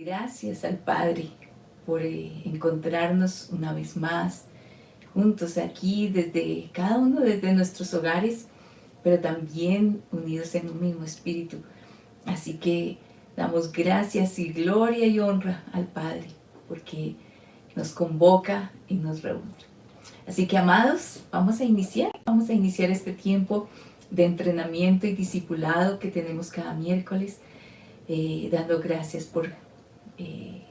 Gracias al Padre por encontrarnos una vez más juntos aquí, desde cada uno desde nuestros hogares, pero también unidos en un mismo espíritu. Así que damos gracias y gloria y honra al Padre porque nos convoca y nos reúne. Así que, amados, vamos a iniciar este tiempo de entrenamiento y discipulado que tenemos cada miércoles, dando gracias por eh,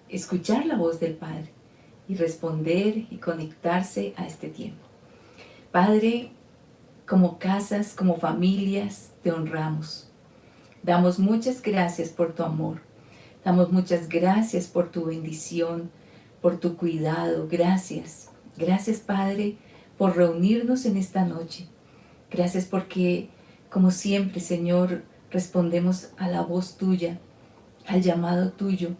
escuchar la voz del Padre y responder y conectarse a este tiempo. Padre, como casas, como familias, te honramos. Damos muchas gracias por tu amor. Damos muchas gracias por tu bendición, por tu cuidado. Gracias. Gracias, Padre, por reunirnos en esta noche. Gracias porque, como siempre, Señor, respondemos a la voz tuya, al llamado tuyo,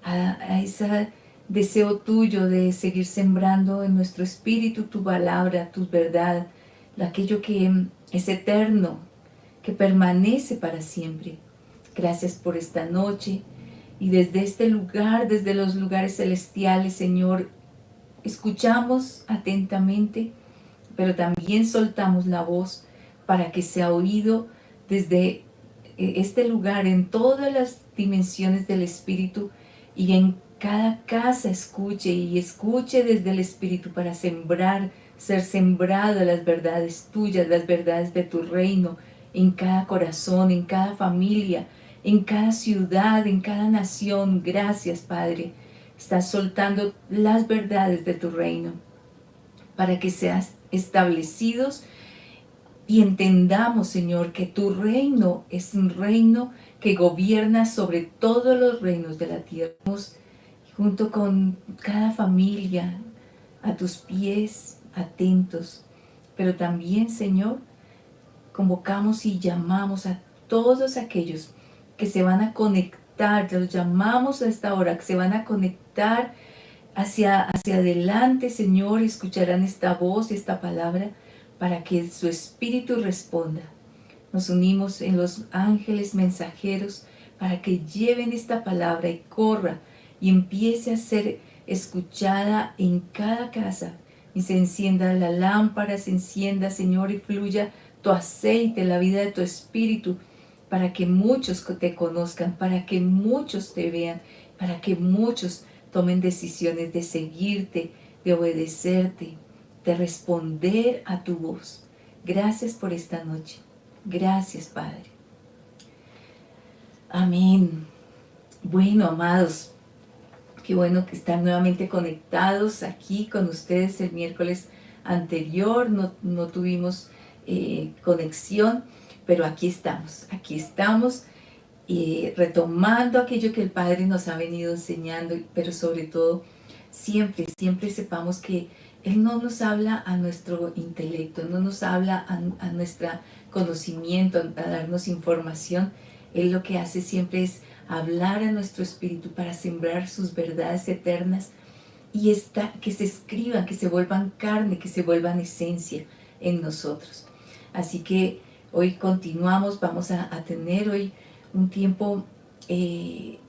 a ese deseo tuyo de seguir sembrando en nuestro espíritu tu palabra, tu verdad, aquello que es eterno, que permanece para siempre. Gracias por esta noche y desde este lugar, desde los lugares celestiales, Señor, escuchamos atentamente, pero también soltamos la voz para que sea oído desde este lugar, en todas las dimensiones del Espíritu y en cada casa escuche y escuche desde el Espíritu para sembrar, ser sembrado las verdades tuyas, las verdades de tu reino, en cada corazón, en cada familia, en cada ciudad, en cada nación. Gracias, Padre. Estás soltando las verdades de tu reino para que seas establecidos y entendamos, Señor, que tu reino es un reino que gobierna sobre todos los reinos de la tierra. Junto con cada familia, a tus pies, atentos. Pero también, Señor, convocamos y llamamos a todos aquellos que se van a conectar, los llamamos a esta hora, que se van a conectar hacia adelante, Señor, y escucharán esta voz y esta palabra para que su espíritu responda. Nos unimos en los ángeles mensajeros para que lleven esta palabra y corra y empiece a ser escuchada en cada casa y se encienda la lámpara, se encienda, Señor, y fluya tu aceite, la vida de tu espíritu, para que muchos te conozcan, para que muchos te vean, para que muchos tomen decisiones de seguirte, de obedecerte, de responder a tu voz. Gracias por esta noche. Gracias, Padre. Amén. Bueno, amados, qué bueno que están nuevamente conectados aquí con ustedes. El miércoles anterior no tuvimos conexión, pero aquí estamos retomando aquello que el Padre nos ha venido enseñando, pero sobre todo, siempre sepamos que Él no nos habla a nuestro intelecto, no nos habla a nuestro conocimiento, a darnos información. Él lo que hace siempre es hablar a nuestro espíritu para sembrar sus verdades eternas y que se escriban, que se vuelvan carne, que se vuelvan esencia en nosotros. Así que hoy continuamos, vamos a tener hoy un tiempo de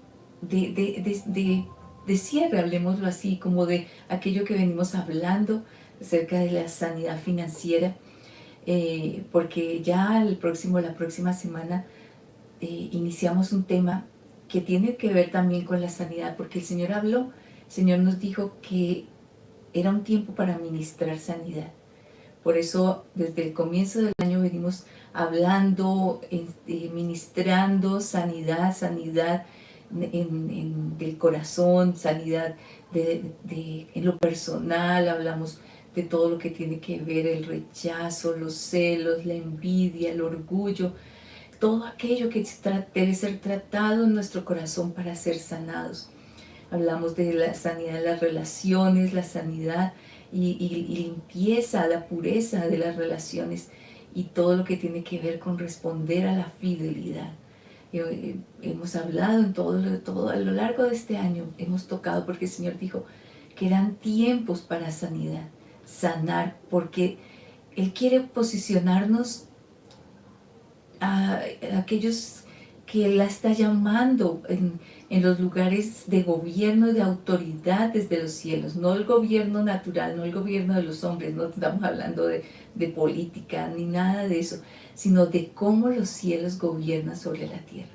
cierre, hablemoslo así, como de aquello que venimos hablando acerca de la sanidad financiera, porque ya la próxima semana iniciamos un tema que tiene que ver también con la sanidad, porque el Señor nos dijo que era un tiempo para ministrar sanidad. Por eso desde el comienzo del año venimos hablando, ministrando sanidad del corazón, sanidad en lo personal. Hablamos de todo lo que tiene que ver el rechazo, los celos, la envidia, el orgullo, todo aquello que debe ser tratado en nuestro corazón para ser sanados. Hablamos de la sanidad de las relaciones, la sanidad y limpieza, la pureza de las relaciones y todo lo que tiene que ver con responder a la fidelidad. Hemos hablado en todo a lo largo de este año, hemos tocado porque el Señor dijo que eran tiempos para sanidad, sanar, porque Él quiere posicionarnos a aquellos que Él la está llamando en los lugares de gobierno, de autoridad desde los cielos, no el gobierno natural, no el gobierno de los hombres, no estamos hablando de política ni nada de eso, sino de cómo los cielos gobiernan sobre la tierra.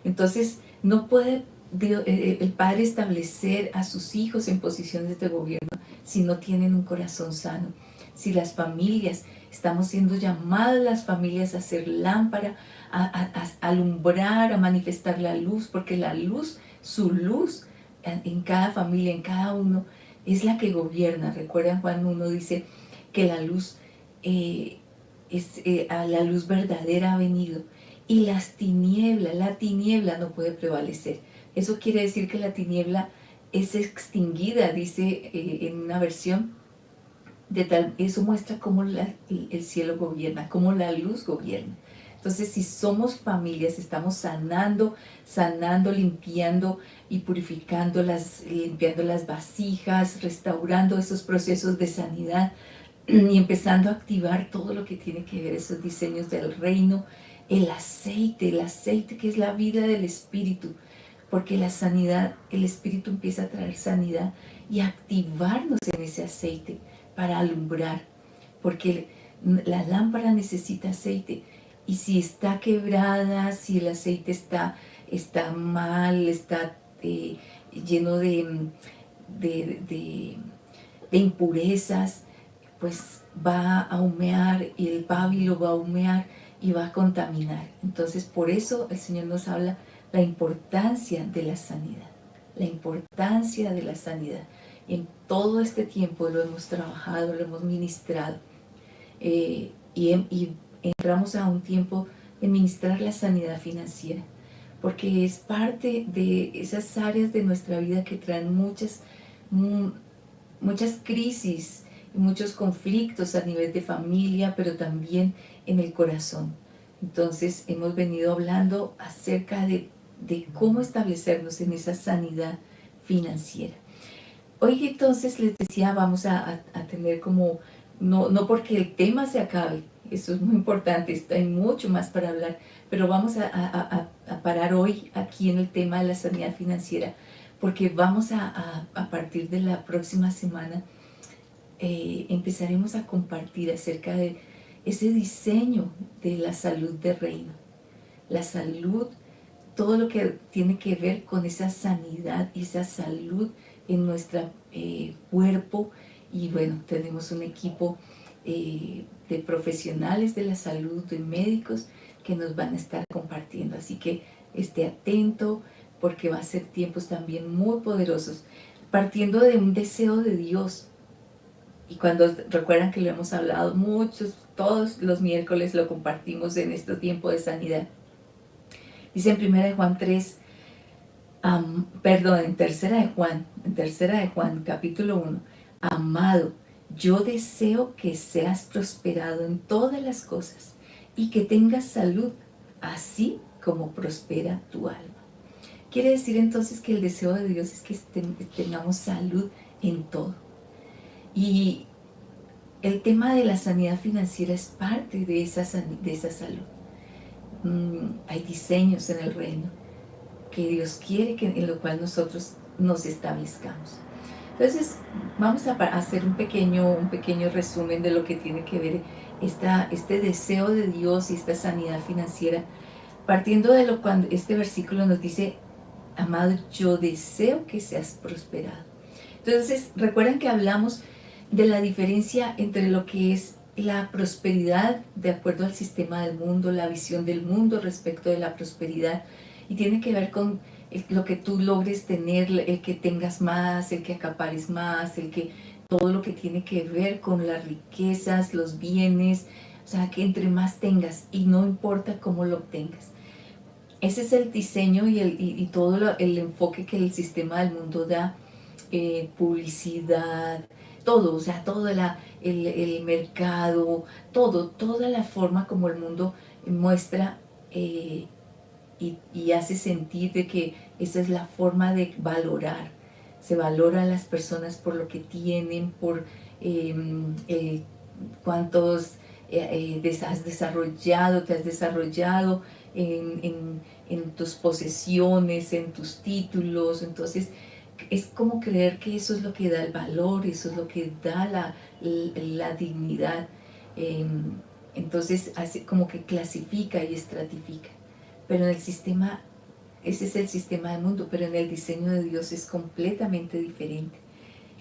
Entonces, no puede el Padre establecer a sus hijos en posiciones de gobierno si no tienen un corazón sano. Si las familias, estamos siendo llamadas las familias a ser lámpara, a alumbrar, a manifestar la luz, porque la luz, su luz en cada familia, en cada uno, es la que gobierna. Recuerdan Juan 1 dice que la luz, a la luz verdadera ha venido y la tiniebla no puede prevalecer. Eso quiere decir que la tiniebla es extinguida, dice en una versión, eso muestra cómo el cielo gobierna, cómo la luz gobierna. Entonces, si somos familias, estamos sanando, limpiando y purificando, limpiando las vasijas, restaurando esos procesos de sanidad y empezando a activar todo lo que tiene que ver esos diseños del reino, el aceite que es la vida del Espíritu, porque la sanidad, el Espíritu empieza a traer sanidad y a activarnos en ese aceite para alumbrar, porque la lámpara necesita aceite, y si está quebrada, si el aceite está mal, está lleno de impurezas, pues va a humear, y el pábilo va a humear y va a contaminar. Entonces, por eso el Señor nos habla la importancia de la sanidad, la importancia de la sanidad. En todo este tiempo lo hemos trabajado, lo hemos ministrado, y entramos a un tiempo de ministrar la sanidad financiera, porque es parte de esas áreas de nuestra vida que traen muchas crisis, muchos conflictos a nivel de familia, pero también en el corazón. Entonces hemos venido hablando acerca de cómo establecernos en esa sanidad financiera. Hoy entonces les decía, vamos a tener como, no porque el tema se acabe, eso es muy importante, hay mucho más para hablar, pero vamos a parar hoy aquí en el tema de la sanidad financiera, porque vamos a partir de la próxima semana, empezaremos a compartir acerca de ese diseño de la salud de reino, la salud, todo lo que tiene que ver con esa sanidad y esa salud en nuestro cuerpo. Y bueno, tenemos un equipo de profesionales de la salud, de médicos, que nos van a estar compartiendo. Así que esté atento, porque va a ser tiempos también muy poderosos, partiendo de un deseo de Dios. Y cuando recuerdan que lo hemos hablado muchos, todos los miércoles lo compartimos en este tiempo de sanidad. Dice en 1 de Juan 3, en tercera de Juan, capítulo 1, amado, yo deseo que seas prosperado en todas las cosas y que tengas salud, así como prospera tu alma. Quiere decir entonces que el deseo de Dios es que tengamos salud en todo. Y el tema de la sanidad financiera es parte de esa salud. Hay diseños en el reino que Dios quiere, en lo cual nosotros nos establezcamos. Entonces, vamos a hacer un pequeño resumen de lo que tiene que ver este deseo de Dios y esta sanidad financiera, partiendo de cuando este versículo nos dice, amado, yo deseo que seas prosperado. Entonces, recuerden que hablamos de la diferencia entre lo que es la prosperidad de acuerdo al sistema del mundo, la visión del mundo respecto de la prosperidad, y tiene que ver con lo que tú logres tener, el que tengas más, el que acapares más, todo lo que tiene que ver con las riquezas, los bienes, o sea, que entre más tengas, y no importa cómo lo obtengas. Ese es el diseño y todo el enfoque que el sistema del mundo da, publicidad, todo, o sea, todo el mercado, toda la forma como el mundo muestra y hace sentir de que esa es la forma de valorar. Se valora a las personas por lo que tienen, por cuántos has desarrollado, te has desarrollado en tus posesiones, en tus títulos. Entonces es como creer que eso es lo que da el valor, eso es lo que da la dignidad. Entonces hace como que clasifica y estratifica. Pero en el sistema, ese es el sistema del mundo, pero en el diseño de Dios es completamente diferente.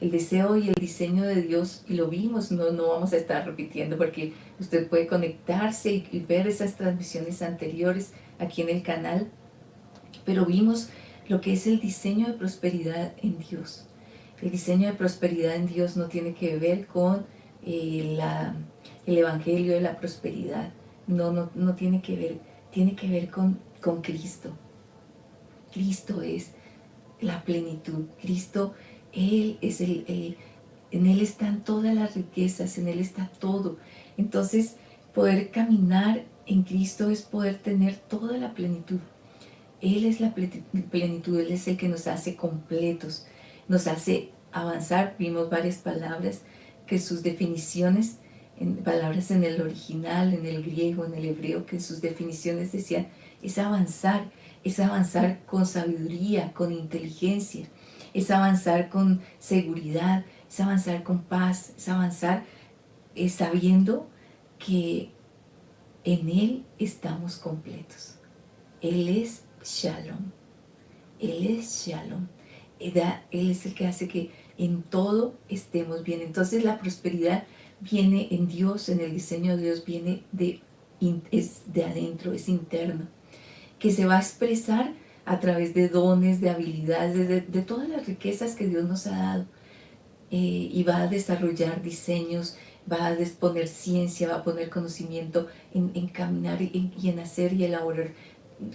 El deseo y el diseño de Dios, y lo vimos, no vamos a estar repitiendo porque usted puede conectarse y ver esas transmisiones anteriores aquí en el canal, pero vimos lo que es el diseño de prosperidad en Dios. El diseño de prosperidad en Dios no tiene que ver con el evangelio de la prosperidad, no tiene que ver con Cristo. Cristo es la plenitud, Cristo, Él es en Él están todas las riquezas, en Él está todo. Entonces, poder caminar en Cristo es poder tener toda la plenitud. Él es la plenitud, Él es el que nos hace completos, nos hace avanzar. Vimos varias palabras que sus definiciones, palabras en el original, en el griego, en el hebreo, que sus definiciones decían, es avanzar con sabiduría, con inteligencia, es avanzar con seguridad, es avanzar con paz, es avanzar sabiendo que en Él estamos completos. Él es Shalom. Él es Shalom. Él es el que hace que en todo estemos bien. Entonces la prosperidad viene en Dios, en el diseño de Dios, viene es de adentro, es interno, que se va a expresar a través de dones, de habilidades, de todas las riquezas que Dios nos ha dado. Y va a desarrollar diseños, va a poner ciencia, va a poner conocimiento en caminar y en hacer y elaborar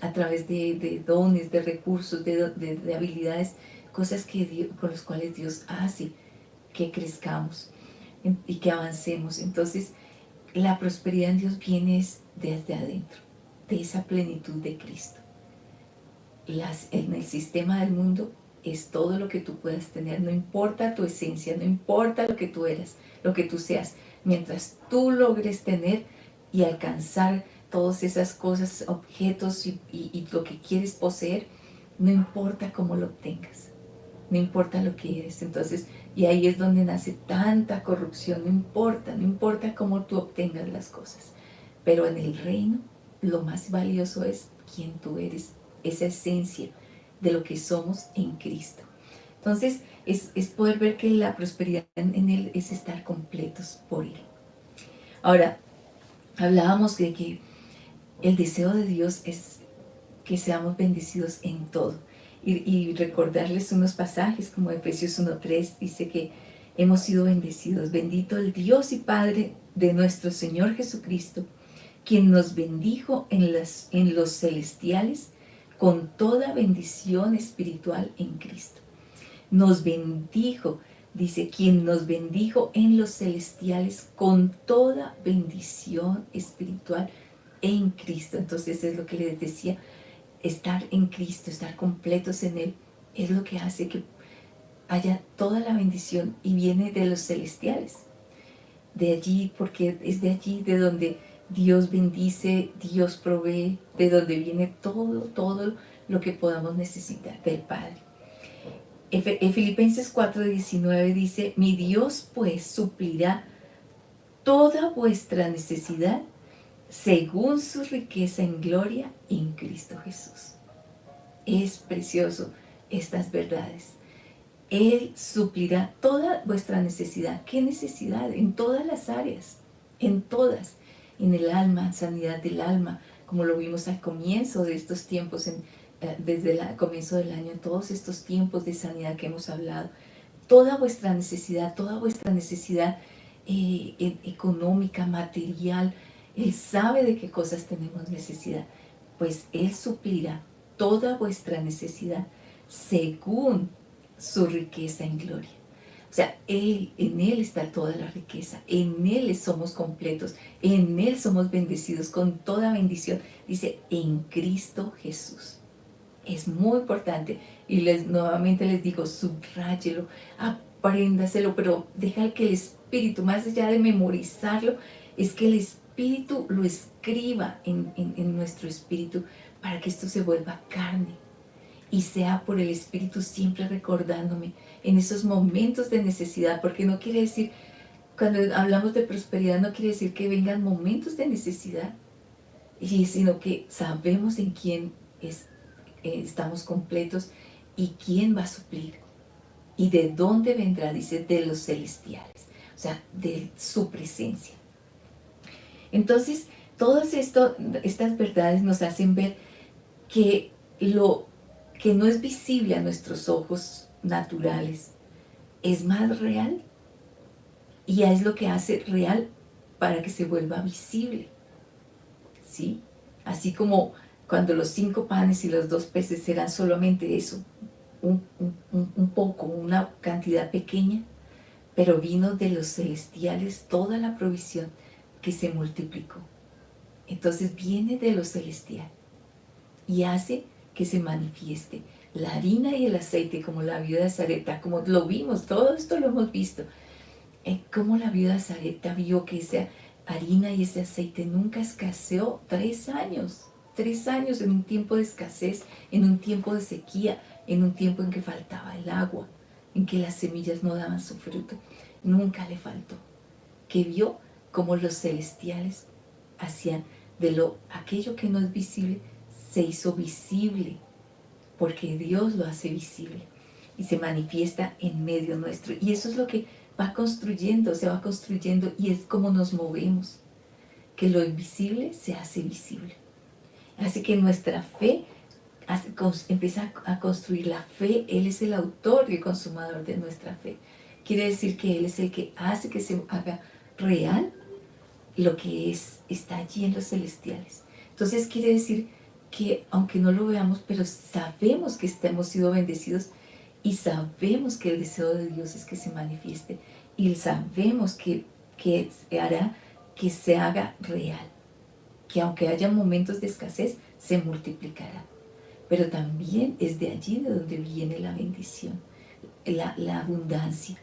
a través de dones, de recursos, de habilidades, cosas con las cuales Dios hace que crezcamos y que avancemos. Entonces, la prosperidad en Dios viene desde adentro, de esa plenitud de Cristo. En el sistema del mundo es todo lo que tú puedas tener, no importa tu esencia, no importa lo que tú eres, lo que tú seas, mientras tú logres tener y alcanzar todas esas cosas, objetos y lo que quieres poseer, no importa cómo lo obtengas, no importa lo que eres. Entonces, y ahí es donde nace tanta corrupción, no importa cómo tú obtengas las cosas, pero en el reino lo más valioso es quién tú eres, esa esencia de lo que somos en Cristo. Entonces, es poder ver que la prosperidad en Él es estar completos por Él. Ahora, hablábamos de que el deseo de Dios es que seamos bendecidos en todo. Y recordarles unos pasajes como Efesios 1:3 dice que hemos sido bendecidos. Bendito el Dios y Padre de nuestro Señor Jesucristo, quien nos bendijo en los celestiales con toda bendición espiritual en Cristo. Nos bendijo, dice, quien nos bendijo en los celestiales con toda bendición espiritual en Cristo. Entonces es lo que les decía, estar en Cristo, estar completos en Él, es lo que hace que haya toda la bendición y viene de los celestiales. De allí, porque es de allí de donde Dios bendice, Dios provee, de donde viene todo lo que podamos necesitar del Padre. Filipenses 4:19 dice, mi Dios pues suplirá toda vuestra necesidad según su riqueza en gloria en Cristo Jesús. Es precioso estas verdades. Él suplirá toda vuestra necesidad. ¿Qué necesidad? En todas las áreas, en todas. En el alma, sanidad del alma, como lo vimos al comienzo de estos tiempos, desde el comienzo del año, en todos estos tiempos de sanidad que hemos hablado. Toda vuestra necesidad económica, material. Él sabe de qué cosas tenemos necesidad. Pues Él suplirá toda vuestra necesidad según su riqueza en gloria. O sea, en Él está toda la riqueza, en Él somos completos, en Él somos bendecidos con toda bendición. Dice, en Cristo Jesús. Es muy importante y nuevamente les digo, subráyelo, apréndaselo, pero deja que el Espíritu, más allá de memorizarlo, es que el Espíritu Espíritu lo escriba en nuestro espíritu para que esto se vuelva carne y sea por el Espíritu siempre recordándome en esos momentos de necesidad, porque no quiere decir, cuando hablamos de prosperidad, no quiere decir que vengan momentos de necesidad, sino que sabemos en quién estamos completos y quién va a suplir y de dónde vendrá, dice, de los celestiales, o sea, de su presencia. Entonces, todas estas verdades nos hacen ver que lo que no es visible a nuestros ojos naturales es más real, y es lo que hace real para que se vuelva visible, ¿sí? Así como cuando los 5 panes y los 2 peces eran solamente eso, un poco, una cantidad pequeña, pero vino de los celestiales toda la provisión que se multiplicó. Entonces viene de lo celestial y hace que se manifieste la harina y el aceite, como la viuda de Sarepta, como lo vimos, todo esto lo hemos visto, cómo la viuda de Sarepta vio que esa harina y ese aceite nunca escaseó. 3 años, 3 años en un tiempo de escasez, en un tiempo de sequía, en un tiempo en que faltaba el agua, en que las semillas no daban su fruto, nunca le faltó. Que vio como los celestiales hacían aquello que no es visible, se hizo visible, porque Dios lo hace visible y se manifiesta en medio nuestro. Y eso es lo que va construyendo, se va construyendo, y es como nos movemos, que lo invisible se hace visible. Así que nuestra fe empieza a construir la fe. Él es el autor y el consumador de nuestra fe. Quiere decir que Él es el que hace que se haga real lo que está allí en los celestiales. Entonces quiere decir que aunque no lo veamos, pero sabemos que hemos sido bendecidos, y sabemos que el deseo de Dios es que se manifieste, y sabemos que hará que se haga real, que aunque haya momentos de escasez, se multiplicará. Pero también es de allí de donde viene la bendición, la abundancia.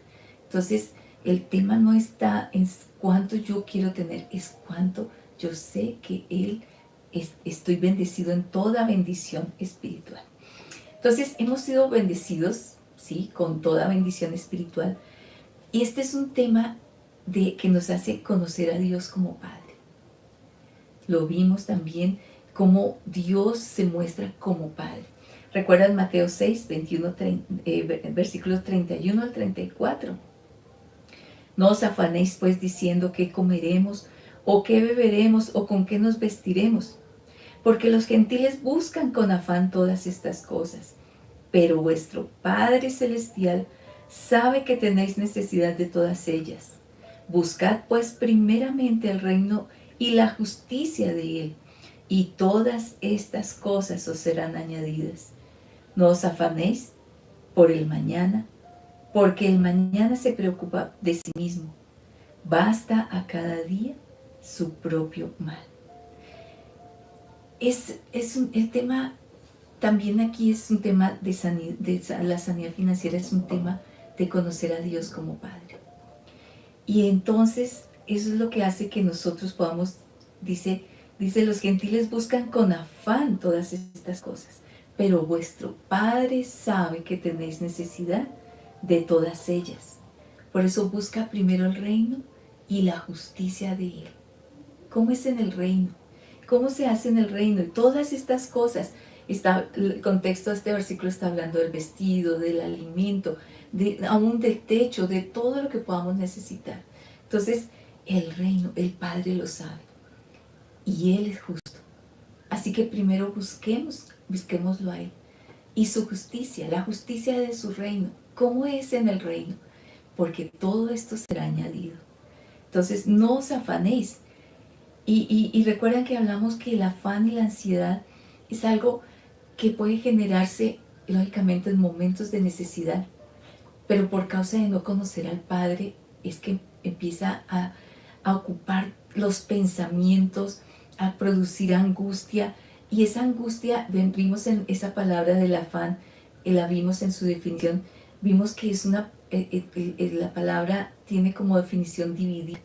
Entonces, el tema no está en cuánto yo quiero tener, es cuánto yo sé que estoy bendecido en toda bendición espiritual. Entonces, hemos sido bendecidos, ¿sí?, con toda bendición espiritual. Y este es un tema que nos hace conocer a Dios como Padre. Lo vimos también cómo Dios se muestra como Padre. ¿Recuerdan Mateo 6, versículos 31 al 34? No os afanéis pues diciendo qué comeremos, o qué beberemos, o con qué nos vestiremos, porque los gentiles buscan con afán todas estas cosas. Pero vuestro Padre Celestial sabe que tenéis necesidad de todas ellas. Buscad pues primeramente el reino y la justicia de Él, y todas estas cosas os serán añadidas. No os afanéis por el mañana, porque el mañana se preocupa de sí mismo. Basta a cada día su propio mal. El tema también aquí es un tema la sanidad financiera, es un tema de conocer a Dios como Padre. Y entonces eso es lo que hace que nosotros podamos, dice, los gentiles buscan con afán todas estas cosas, pero vuestro Padre sabe que tenéis necesidad de todas ellas. Por eso busca primero el reino y la justicia de Él. ¿Cómo es en el reino? ¿Cómo se hace en el reino? Y todas estas cosas, el contexto de este versículo está hablando del vestido, del alimento, aún del techo, de todo lo que podamos necesitar. Entonces, el reino, el Padre lo sabe, y Él es justo. Así que primero busquémoslo a Él. Y su justicia, la justicia de su reino. ¿Cómo es en el reino? Porque todo esto será añadido. Entonces, no os afanéis. Y recuerdan que hablamos que el afán y la ansiedad es algo que puede generarse, lógicamente, en momentos de necesidad. Pero por causa de no conocer al Padre, es que empieza a ocupar los pensamientos, a producir angustia. Y esa angustia, vimos en esa palabra del afán, la vimos en su definición, vimos que es la palabra tiene como definición dividir.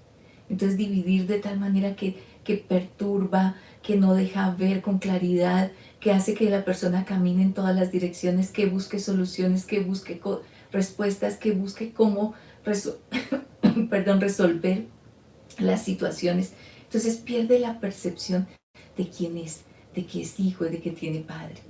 Entonces dividir de tal manera que que perturba, que no deja ver con claridad, que hace que la persona camine en todas las direcciones, que busque soluciones, que busque respuestas, que busque cómo resolver las situaciones. Entonces pierde la percepción de quién es, de que es hijo y de que tiene padre.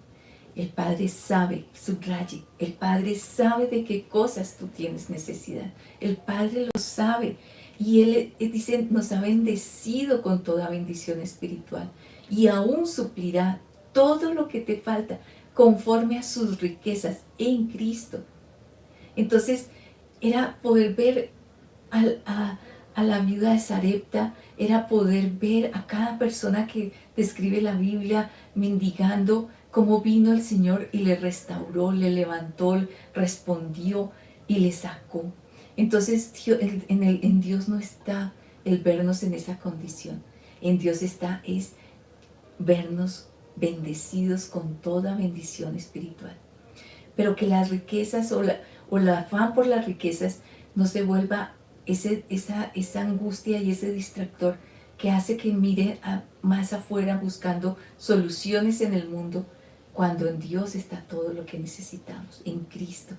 El Padre sabe, subraye, el Padre sabe de qué cosas tú tienes necesidad. El Padre lo sabe. Y Él dice, nos ha bendecido con toda bendición espiritual. Y aún suplirá todo lo que te falta conforme a sus riquezas en Cristo. Entonces, era poder ver a la viuda de Sarepta, era poder ver a cada persona que describe la Biblia mendigando cómo vino el Señor y le restauró, le levantó, respondió y le sacó. Entonces en Dios no está el vernos en esa condición. En Dios está es vernos bendecidos con toda bendición espiritual. Pero que las riquezas o el afán por las riquezas no se vuelva esa angustia y ese distractor que hace que mire más afuera buscando soluciones en el mundo, cuando en Dios está todo lo que necesitamos, en Cristo.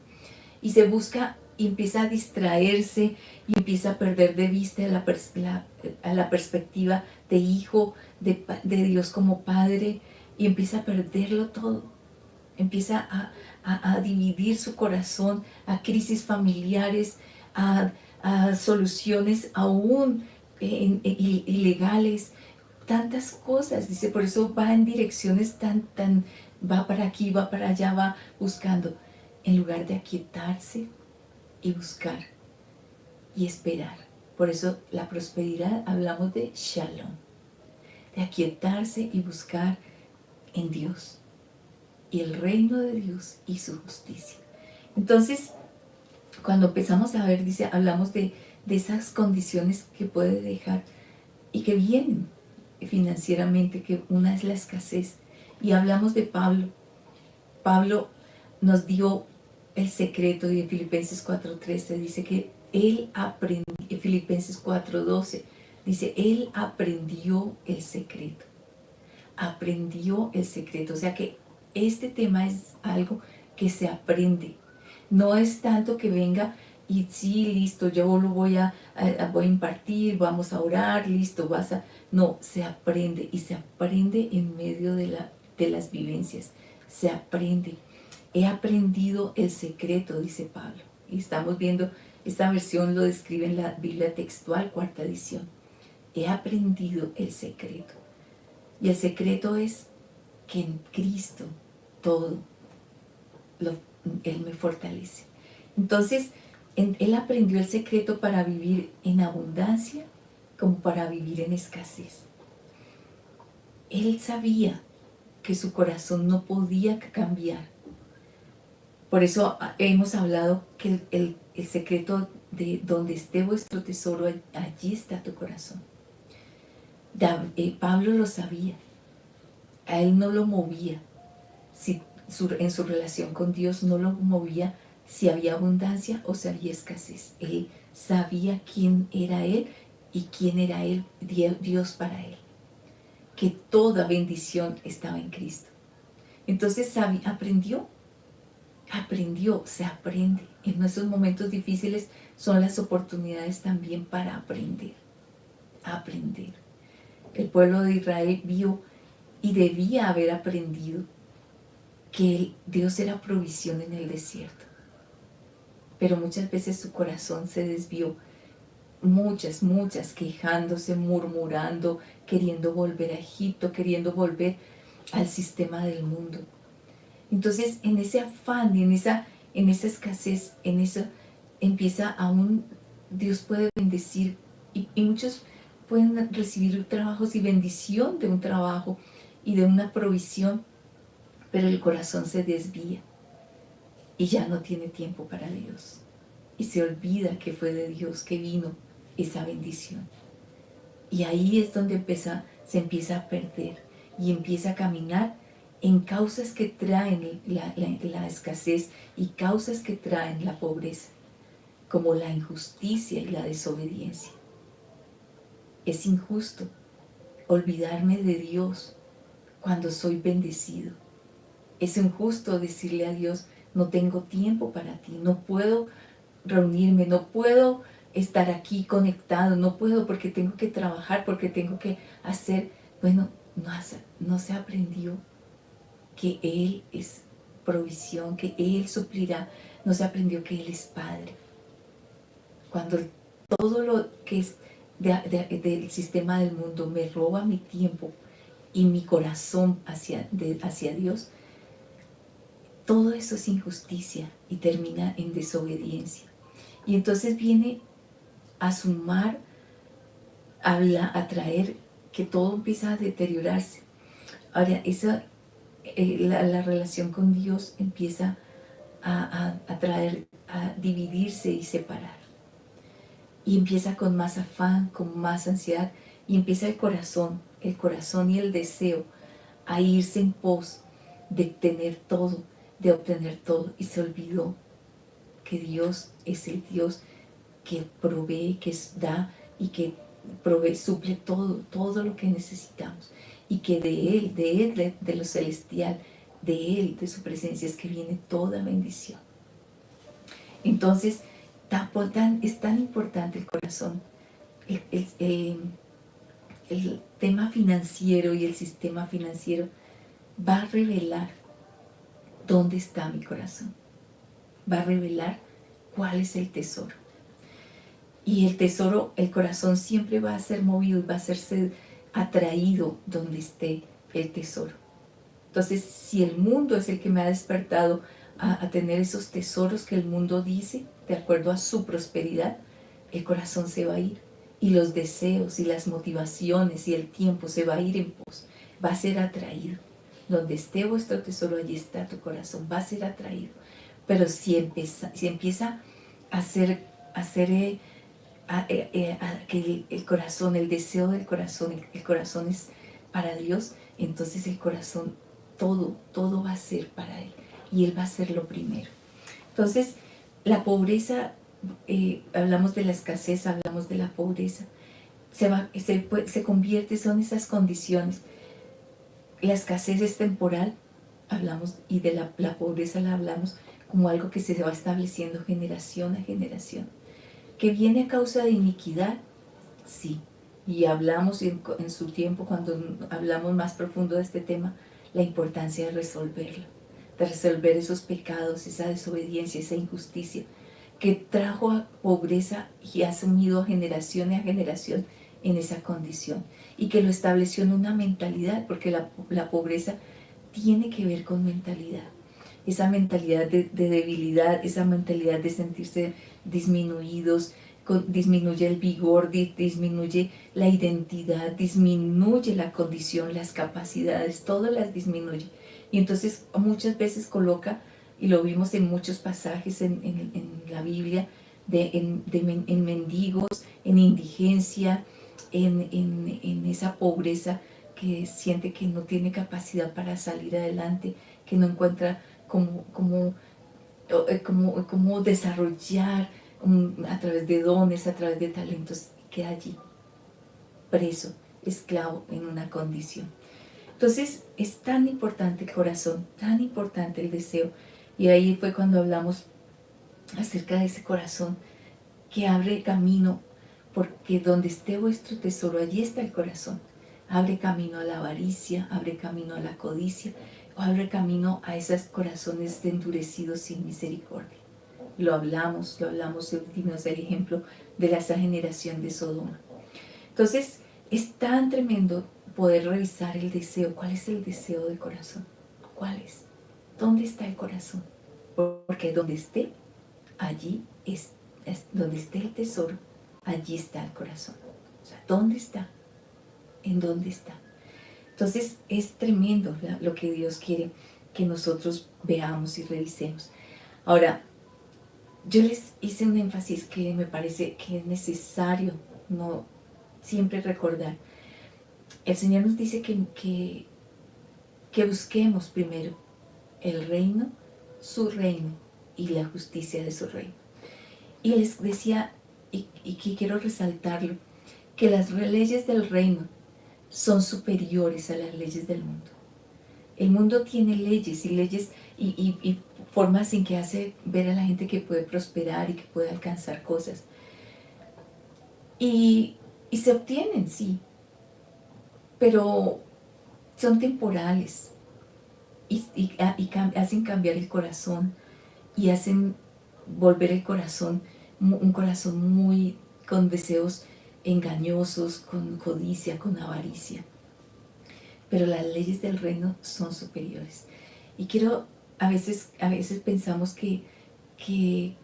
Y se busca y empieza a distraerse y empieza a perder de vista la perspectiva de hijo, de Dios como padre, y empieza a perderlo todo. Empieza a dividir su corazón a crisis familiares, a soluciones aún ilegales, tantas cosas. Dice, por eso va en direcciones va para aquí, va para allá, va buscando, en lugar de aquietarse y buscar y esperar. Por eso la prosperidad, hablamos de shalom, de aquietarse y buscar en Dios y el reino de Dios y su justicia. Entonces, cuando empezamos a ver, dice, hablamos de esas condiciones que puede dejar y que vienen financieramente, que una es la escasez. Y hablamos de Pablo. Pablo nos dio el secreto, y en Filipenses 4:13 dice que él aprendió, en Filipenses 4:12 dice, él aprendió el secreto. Aprendió el secreto. O sea que este tema es algo que se aprende. No es tanto que venga y sí, listo, yo lo voy a impartir, vamos a orar, listo, No, se aprende, y se aprende en medio de las vivencias. Se aprende. He aprendido el secreto, dice Pablo. Y estamos viendo, esta versión lo describe en la Biblia textual, 4ª edición. He aprendido el secreto. Y el secreto es que en Cristo todo Él me fortalece. Entonces, Él aprendió el secreto para vivir en abundancia como para vivir en escasez. Él sabía que su corazón no podía cambiar. Por eso hemos hablado que el secreto de donde esté vuestro tesoro, allí está tu corazón. Pablo lo sabía. A él no lo movía. En su relación con Dios no lo movía si había abundancia o si había escasez. Él sabía quién era él y quién era él, Dios para él. Que toda bendición estaba en Cristo. Entonces aprendió, se aprende. En nuestros momentos difíciles son las oportunidades también para aprender. Aprender. El pueblo de Israel vio y debía haber aprendido que Dios era provisión en el desierto. Pero muchas veces su corazón se desvió, muchas, quejándose, murmurando, queriendo volver a Egipto, queriendo volver al sistema del mundo. Entonces, en ese afán, en esa escasez, en eso empieza aún, Dios puede bendecir, y muchos pueden recibir trabajos y bendición de un trabajo y de una provisión, pero el corazón se desvía y ya no tiene tiempo para Dios. Y se olvida que fue de Dios que vino esa bendición. Y ahí es donde se empieza a perder y empieza a caminar en causas que traen la escasez y causas que traen la pobreza, como la injusticia y la desobediencia. Es injusto olvidarme de Dios cuando soy bendecido. Es injusto decirle a Dios, no tengo tiempo para ti, no puedo reunirme, no puedo estar aquí conectado, no puedo porque tengo que trabajar, porque tengo que hacer. Bueno, no se aprendió que Él es provisión, que Él suplirá, no se aprendió que Él es Padre. Cuando todo lo que es del sistema del mundo me roba mi tiempo y mi corazón hacia Dios, todo eso es injusticia y termina en desobediencia. Y entonces viene a sumar, a traer que todo empieza a deteriorarse. Ahora, la relación con Dios empieza a traer, a dividirse y separar. Y empieza con más afán, con más ansiedad, y empieza el corazón y el deseo a irse en pos de tener todo, de obtener todo, y se olvidó que Dios es el Dios que provee, que da y que suple todo lo que necesitamos, y que de lo celestial, de su presencia es que viene toda bendición. Entonces, es tan importante el corazón, el tema financiero y el sistema financiero va a revelar dónde está mi corazón, va a revelar cuál es el tesoro. Y el tesoro, el corazón siempre va a ser movido, va a ser atraído donde esté el tesoro. Entonces, si el mundo es el que me ha despertado a tener esos tesoros que el mundo dice, de acuerdo a su prosperidad, el corazón se va a ir. Y los deseos y las motivaciones y el tiempo se va a ir en pos, va a ser atraído. Donde esté vuestro tesoro, allí está tu corazón, va a ser atraído. Pero si empieza a hacer que el corazón, el deseo del corazón, el corazón es para Dios, entonces el corazón, todo va a ser para Él, y Él va a ser lo primero. Entonces, la pobreza, hablamos de la escasez, hablamos de la pobreza, se convierte, son esas condiciones. La escasez es temporal, hablamos, y de la pobreza la hablamos como algo que se va estableciendo generación a generación. ¿Que viene a causa de iniquidad? Sí. Y hablamos en su tiempo, cuando hablamos más profundo de este tema, la importancia de resolverlo, de resolver esos pecados, esa desobediencia, esa injusticia, que trajo a pobreza y ha sumido a generación en esa condición, y que lo estableció en una mentalidad, porque la pobreza tiene que ver con mentalidad. Esa mentalidad de debilidad, esa mentalidad de sentirse disminuidos, disminuye el vigor, disminuye la identidad, disminuye la condición, las capacidades, todo las disminuye. Y entonces muchas veces coloca, y lo vimos en muchos pasajes en la Biblia, en mendigos, en indigencia, en esa pobreza, que siente que no tiene capacidad para salir adelante, que no encuentra cómo desarrollar a través de dones, a través de talentos, queda allí, preso, esclavo en una condición. Entonces es tan importante el corazón, tan importante el deseo, y ahí fue cuando hablamos acerca de ese corazón que abre camino, porque donde esté vuestro tesoro, allí está el corazón. Abre camino a la avaricia, abre camino a la codicia, o abre camino a esos corazones endurecidos sin misericordia. Lo hablamos, dimos el ejemplo de esa generación de Sodoma. Entonces, es tan tremendo poder revisar el deseo. ¿Cuál es el deseo del corazón? ¿Cuál es? ¿Dónde está el corazón? Porque donde esté, allí es donde esté el tesoro, allí está el corazón. O sea, ¿dónde está? ¿En dónde está? Entonces, es tremendo lo que Dios quiere que nosotros veamos y revisemos. Ahora, yo les hice un énfasis que me parece que es necesario no siempre recordar. El Señor nos dice que busquemos primero el reino, su reino, y la justicia de su reino. Y les decía, y que quiero resaltarlo, que las leyes del reino son superiores a las leyes del mundo. El mundo tiene leyes y formas en que hace ver a la gente que puede prosperar y que puede alcanzar cosas. Y se obtienen, sí, pero son temporales hacen cambiar el corazón y hacen volver el corazón, un corazón muy con deseos engañosos, con codicia, con avaricia. Pero las leyes del reino son superiores. Y a veces pensamos que el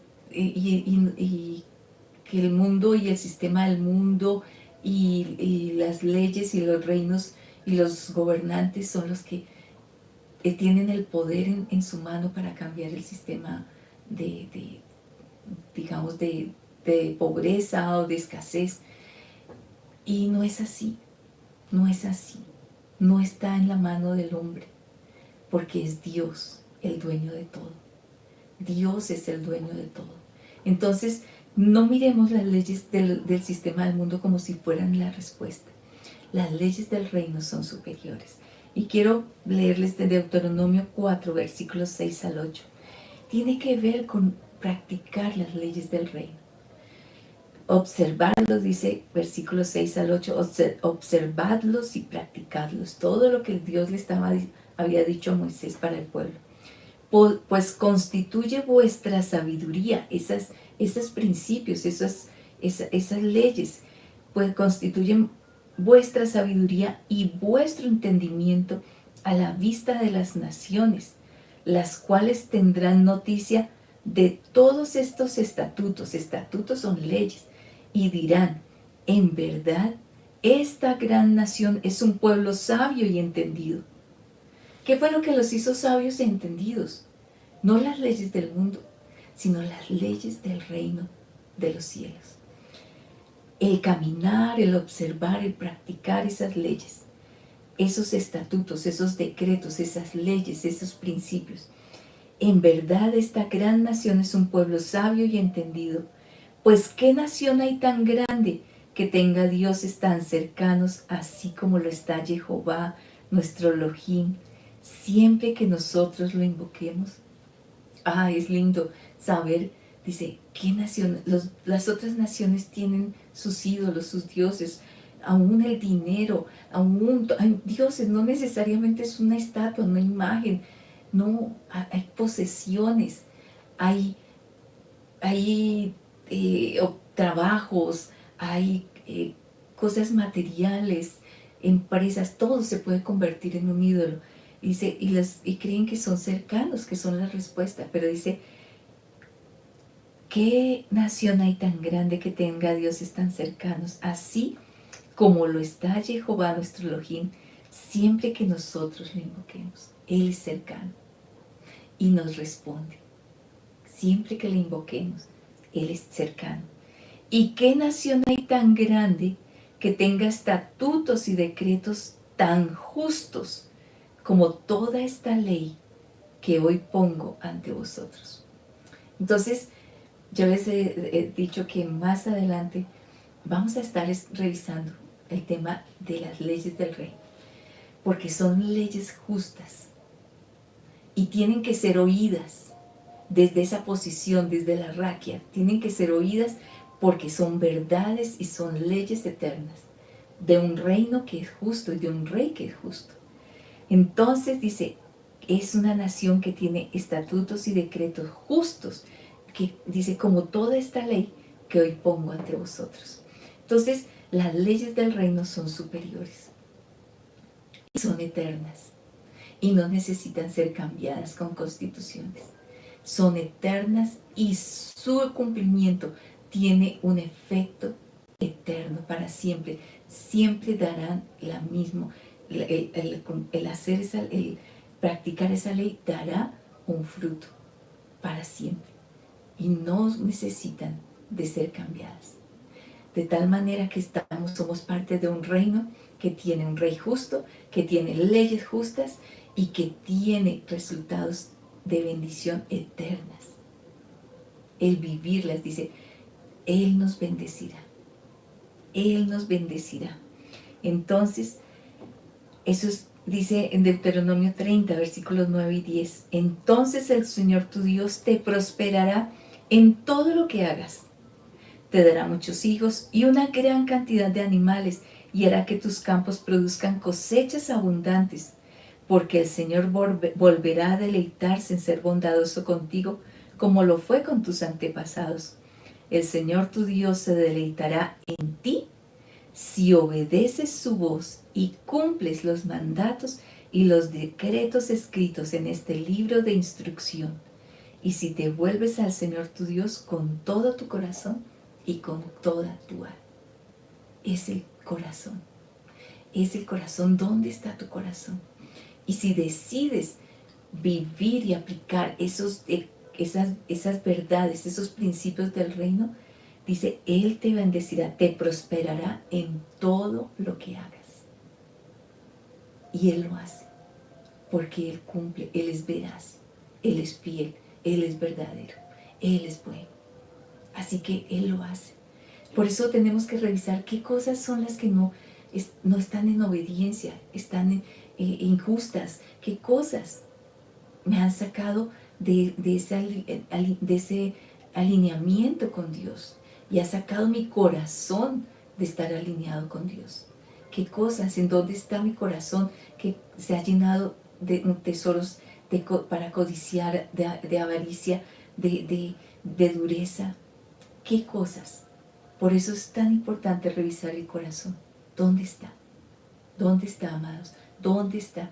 mundo y el sistema del mundo y las leyes y los reinos y los gobernantes son los que tienen el poder en su mano para cambiar el sistema digamos, de pobreza o de escasez. Y no es así, no es así. No está en la mano del hombre, porque es Dios el dueño de todo. Dios es el dueño de todo. Entonces, no miremos las leyes del sistema del mundo como si fueran la respuesta. Las leyes del reino son superiores. Y quiero leerles de Deuteronomio 4, versículos 6 al 8. Tiene que ver con practicar las leyes del reino. Observarlos, dice versículos 6 al 8, observadlos y practicadlos. Todo lo que Dios le había dicho a Moisés para el pueblo. Pues constituye vuestra sabiduría, esos principios, esas leyes, pues constituyen vuestra sabiduría y vuestro entendimiento a la vista de las naciones, las cuales tendrán noticia de todos estos estatutos. Estatutos son leyes, y dirán: en verdad, esta gran nación es un pueblo sabio y entendido. ¿Qué fue lo que los hizo sabios y entendidos? No las leyes del mundo, sino las leyes del reino de los cielos. El caminar, el observar, el practicar esas leyes, esos estatutos, esos decretos, esas leyes, esos principios. En verdad, esta gran nación es un pueblo sabio y entendido. Pues ¿qué nación hay tan grande que tenga dioses tan cercanos, así como lo está Jehová, nuestro Elohim, siempre que nosotros lo invoquemos? Es lindo saber, dice, ¿qué nación? Las otras naciones tienen sus ídolos, sus dioses, aún el dinero, aún hay dioses, no necesariamente es una estatua, una imagen, no, hay posesiones, hay trabajos, hay cosas materiales, empresas, todo se puede convertir en un ídolo. Dice, y creen que son cercanos, que son la respuesta, pero dice, ¿qué nación hay tan grande que tenga dioses tan cercanos? Así como lo está Jehová nuestro Elohim, siempre que nosotros lo invoquemos. Él es cercano y nos responde. Siempre que le invoquemos, Él es cercano. ¿Y qué nación hay tan grande que tenga estatutos y decretos tan justos como toda esta ley que hoy pongo ante vosotros? Entonces, yo les he dicho que más adelante vamos a estar revisando el tema de las leyes del rey, porque son leyes justas y tienen que ser oídas desde esa posición, desde la raquia, tienen que ser oídas porque son verdades y son leyes eternas de un reino que es justo y de un rey que es justo. Entonces dice, es una nación que tiene estatutos y decretos justos, que dice, como toda esta ley que hoy pongo ante vosotros. Entonces, las leyes del reino son superiores y son eternas y no necesitan ser cambiadas con constituciones. Son eternas y su cumplimiento tiene un efecto eterno para siempre. Siempre darán la misma. El practicar esa ley dará un fruto para siempre y no necesitan de ser cambiadas. De tal manera que somos parte de un reino que tiene un rey justo, que tiene leyes justas y que tiene resultados de bendición eternas. El vivirlas, dice, Él nos bendecirá. Él nos bendecirá. Entonces, Dice en Deuteronomio 30, versículos 9 y 10. Entonces el Señor tu Dios te prosperará en todo lo que hagas. Te dará muchos hijos y una gran cantidad de animales, y hará que tus campos produzcan cosechas abundantes, porque el Señor volverá a deleitarse en ser bondadoso contigo, como lo fue con tus antepasados. El Señor tu Dios se deleitará en ti si obedeces su voz y cumples los mandatos y los decretos escritos en este libro de instrucción. Y si te vuelves al Señor tu Dios con todo tu corazón y con toda tu alma. Es el corazón. Es el corazón. ¿Dónde está tu corazón? Y si decides vivir y aplicar esas verdades, esos principios del reino, dice, Él te bendecirá, te prosperará en todo lo que hagas. Y Él lo hace, porque Él cumple, Él es veraz, Él es fiel, Él es verdadero, Él es bueno. Así que Él lo hace. Por eso tenemos que revisar qué cosas son las que no están en obediencia, están injustas, qué cosas me han sacado de ese alineamiento con Dios y ha sacado mi corazón de estar alineado con Dios. ¿Qué cosas? ¿En dónde está mi corazón que se ha llenado de tesoros para codiciar, de avaricia, de dureza? ¿Qué cosas? Por eso es tan importante revisar el corazón. ¿Dónde está? ¿Dónde está, amados? ¿Dónde está?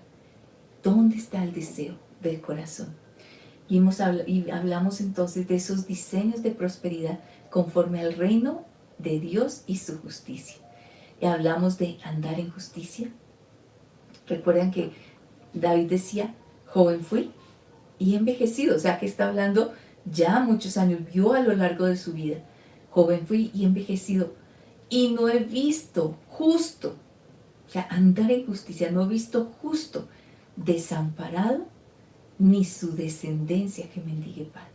¿Dónde está el deseo del corazón? Y hablamos entonces de esos diseños de prosperidad conforme al reino de Dios y su justicia. Y hablamos de andar en justicia. Recuerdan que David decía, joven fui y envejecido, o sea que está hablando ya muchos años, vio a lo largo de su vida, joven fui y envejecido, y no he visto justo, o sea, andar en justicia, no he visto justo desamparado, ni su descendencia que mendigue pan.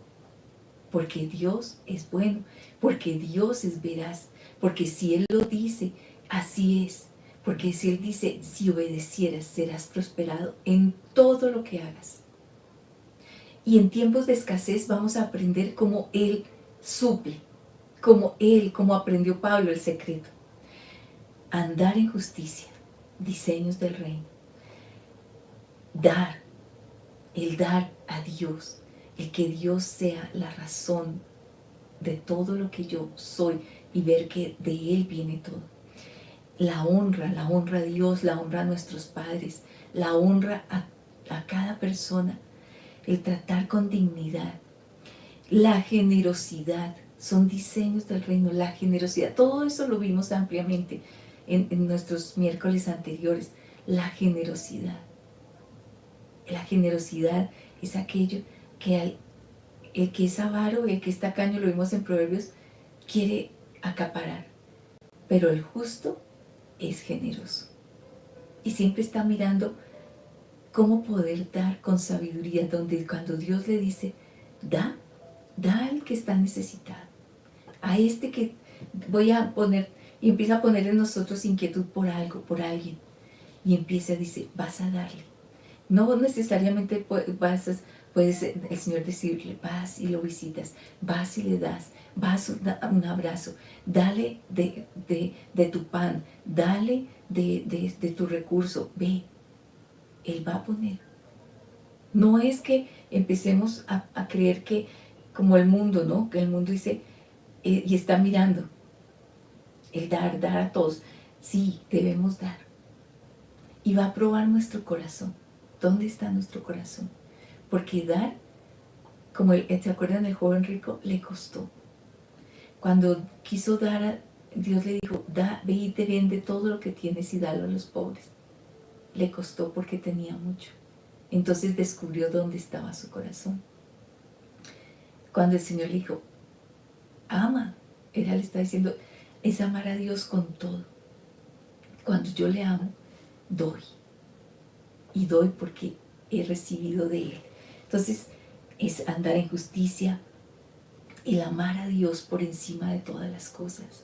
Porque Dios es bueno, porque Dios es veraz, porque si Él lo dice, así es. Porque si Él dice, si obedecieras, serás prosperado en todo lo que hagas. Y en tiempos de escasez vamos a aprender cómo Él suple, como aprendió Pablo el secreto. Andar en justicia, diseños del reino. El dar a Dios, el que Dios sea la razón de todo lo que yo soy y ver que de Él viene todo. La honra a Dios, la honra a nuestros padres, la honra a cada persona, el tratar con dignidad, la generosidad, son diseños del reino, la generosidad, todo eso lo vimos ampliamente en nuestros miércoles anteriores, la generosidad. La generosidad es aquello que el que es avaro, el que es tacaño, lo vimos en Proverbios, quiere acaparar, pero el justo es generoso y siempre está mirando cómo poder dar con sabiduría, donde cuando Dios le dice, da al que está necesitado, a este que voy a poner, y empieza a poner en nosotros inquietud por algo, por alguien, y empieza, dice, vas a darle. No necesariamente puedes el Señor decirle, vas y lo visitas, vas y le das, vas a un abrazo, dale de tu pan, dale de tu recurso, ve, Él va a poner. No es que empecemos a creer que como el mundo, ¿no? Que el mundo dice, y está mirando, el dar a todos. Sí, debemos dar. Y va a probar nuestro corazón. ¿Dónde está nuestro corazón? Porque dar, como ¿se acuerdan del joven rico? Le costó. Cuando quiso dar, Dios le dijo, ve y te vende todo lo que tienes y dalo a los pobres. Le costó porque tenía mucho. Entonces descubrió dónde estaba su corazón. Cuando el Señor le dijo, ama, Él le está diciendo, es amar a Dios con todo. Cuando yo le amo, doy. Y doy porque he recibido de Él. Entonces, es andar en justicia, el amar a Dios por encima de todas las cosas,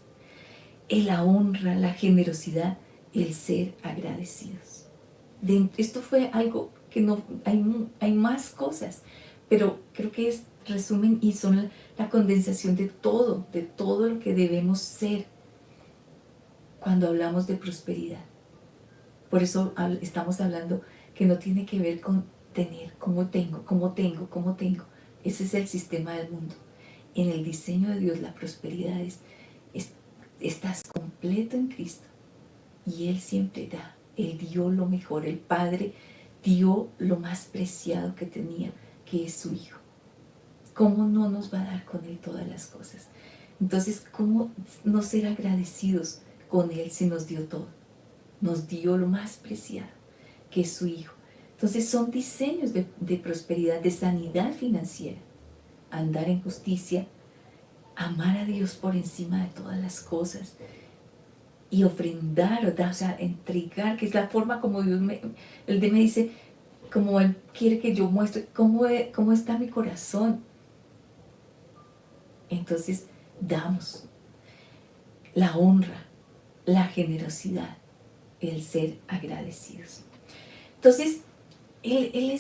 la honra, la generosidad, el ser agradecidos. Esto fue algo que no, hay más cosas, pero creo que es resumen y son la condensación de todo lo que debemos ser cuando hablamos de prosperidad. Por eso estamos hablando que no tiene que ver con tener, cómo tengo. Ese es el sistema del mundo. En el diseño de Dios la prosperidad estás completo en Cristo y Él siempre da. Él dio lo mejor, el Padre dio lo más preciado que tenía, que es su Hijo. ¿Cómo no nos va a dar con Él todas las cosas? Entonces, ¿cómo no ser agradecidos con Él si nos dio todo? Nos dio lo más preciado, que es su Hijo. Entonces son diseños de prosperidad, de sanidad financiera. Andar en justicia, amar a Dios por encima de todas las cosas y ofrendar, o sea, entregar, que es la forma como Dios Él me dice, como Él quiere que yo muestre cómo está mi corazón. Entonces damos la honra, la generosidad, el ser agradecidos. Entonces, Él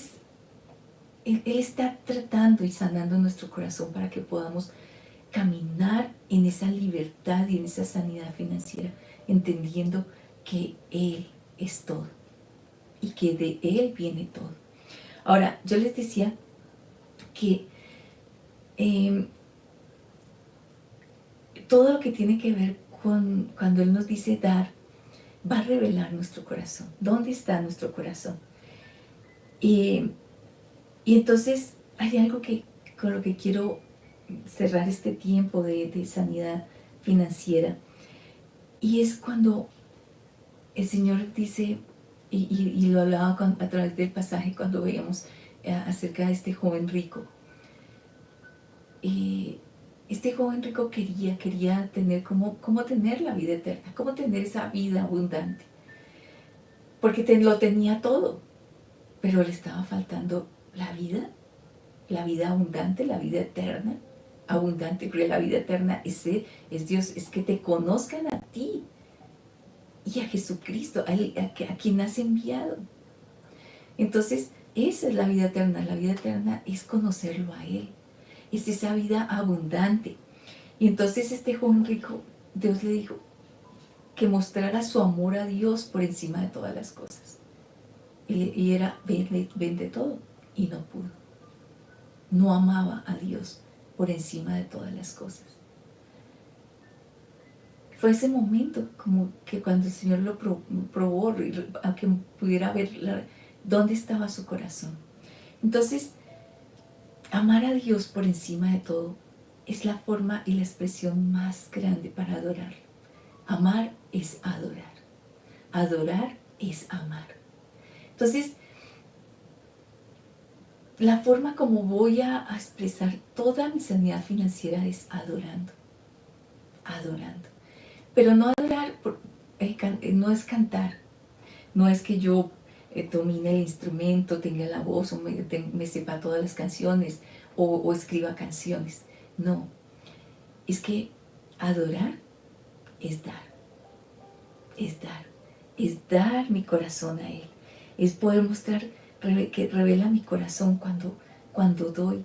está tratando y sanando nuestro corazón para que podamos caminar en esa libertad y en esa sanidad financiera, entendiendo que Él es todo y que de Él viene todo. Ahora, yo les decía que todo lo que tiene que ver con cuando Él nos dice dar, va a revelar nuestro corazón. ¿Dónde está nuestro corazón? Y entonces hay algo con lo que quiero cerrar este tiempo de sanidad financiera, y es cuando el Señor dice, y lo hablaba a través del pasaje cuando veíamos acerca de este joven rico. Este joven rico quería tener cómo tener la vida eterna, cómo tener esa vida abundante, porque lo tenía todo, pero le estaba faltando la vida abundante, la vida eterna, abundante, porque la vida eterna es Dios, es que te conozcan a ti y a Jesucristo, a quien has enviado. Entonces, esa es la vida eterna. La vida eterna es conocerlo a Él, es esa vida abundante. Y entonces este joven rico, Dios le dijo que mostrara su amor a Dios por encima de todas las cosas. Y era, vende todo, y no pudo. No amaba a Dios por encima de todas las cosas. Fue ese momento como que cuando el Señor lo probó, a que pudiera ver dónde estaba su corazón. Entonces, amar a Dios por encima de todo es la forma y la expresión más grande para adorarlo. Amar es adorar. Adorar es amar. Entonces, la forma como voy a expresar toda mi sanidad financiera es adorando. Adorando. Pero no adorar, no es cantar, no es que yo domine el instrumento, tenga la voz o me sepa todas las canciones o escriba canciones. No, es que adorar es dar, es dar, es dar mi corazón a Él, es poder mostrar que revela mi corazón cuando doy,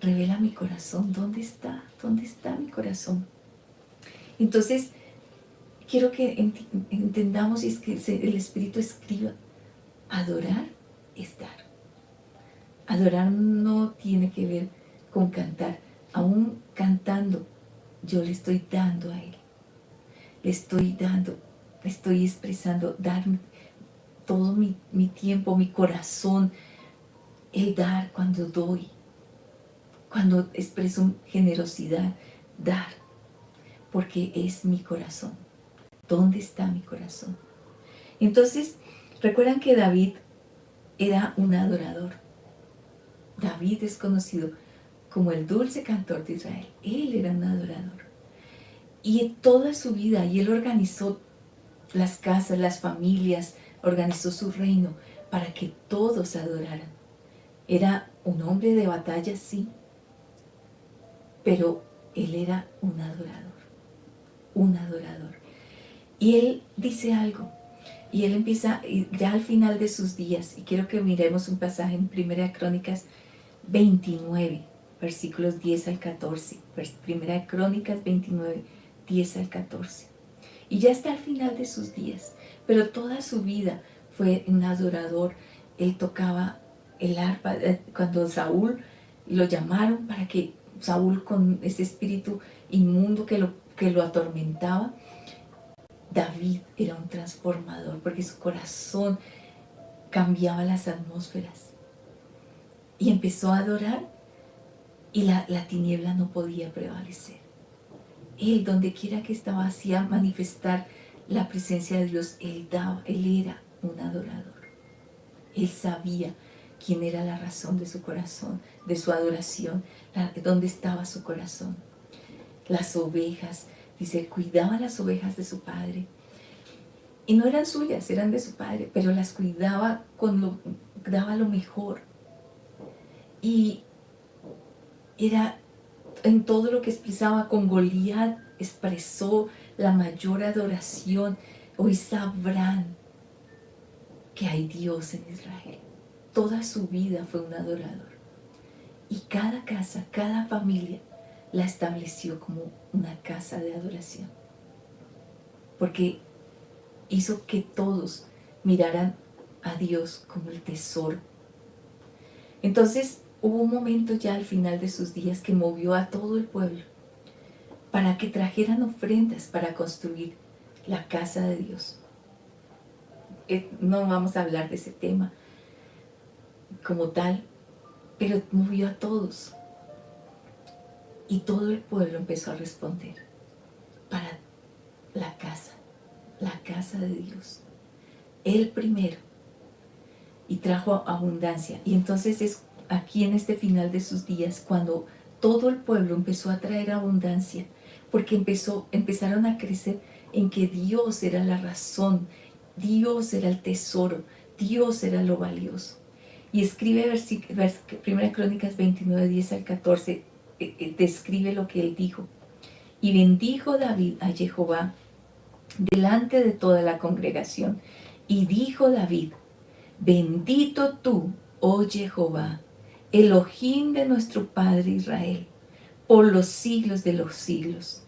revela mi corazón. ¿Dónde está? ¿Dónde está mi corazón? Entonces, quiero que entendamos y es que el Espíritu escriba, adorar es dar. Adorar no tiene que ver con cantar. Aún cantando, yo le estoy dando a Él. Le estoy dando, le estoy expresando, dar todo mi tiempo, mi corazón, el dar cuando doy, cuando expreso generosidad, dar, porque es mi corazón. ¿Dónde está mi corazón? Entonces, recuerdan que David era un adorador. David es conocido como el dulce cantor de Israel. Él era un adorador. Y en toda su vida, y él organizó las casas, las familias, organizó su reino para que todos adoraran. Era un hombre de batalla, sí, pero él era un adorador, un adorador. Y él dice algo, Y él empieza, y ya al final de sus días, y quiero que miremos un pasaje en Primera de Crónicas 29, versículos 10 al 14. Primera de Crónicas 29, 10 al 14. Y ya está al final de sus días, pero toda su vida fue un adorador. Él tocaba el arpa. Cuando Saúl lo llamaron para que Saúl, con ese espíritu inmundo que lo atormentaba, David era un transformador, porque su corazón cambiaba las atmósferas. Y empezó a adorar, y la tiniebla no podía prevalecer. Él, donde quiera que estaba, hacía manifestar la presencia de Dios. Él era un adorador. Él sabía quién era la razón de su corazón, de su adoración, dónde estaba su corazón. Las ovejas, dice, cuidaba las ovejas de su padre. Y no eran suyas, eran de su padre, pero las cuidaba daba lo mejor. Y era en todo lo que expresaba. Con Goliat expresó la mayor adoración. Hoy sabrán que hay Dios en Israel. Toda su vida fue un adorador. Y cada casa, cada familia la estableció como una casa de adoración. Porque hizo que todos miraran a Dios como el tesoro. Entonces hubo un momento ya al final de sus días que movió a todo el pueblo para que trajeran ofrendas para construir la casa de Dios. No vamos a hablar de ese tema como tal, pero movió a todos. Y todo el pueblo empezó a responder para la casa de Dios. Él primero, y trajo abundancia. Y entonces es aquí en este final de sus días cuando todo el pueblo empezó a traer abundancia, porque empezaron a crecer en que Dios era la razón, Dios era el tesoro, Dios era lo valioso. Y escribe 1 Crónicas 29, 10 al 14, describe lo que él dijo. Y bendijo David a Jehová delante de toda la congregación. Y dijo David: bendito tú, oh Jehová, Elohim de nuestro Padre Israel, por los siglos de los siglos.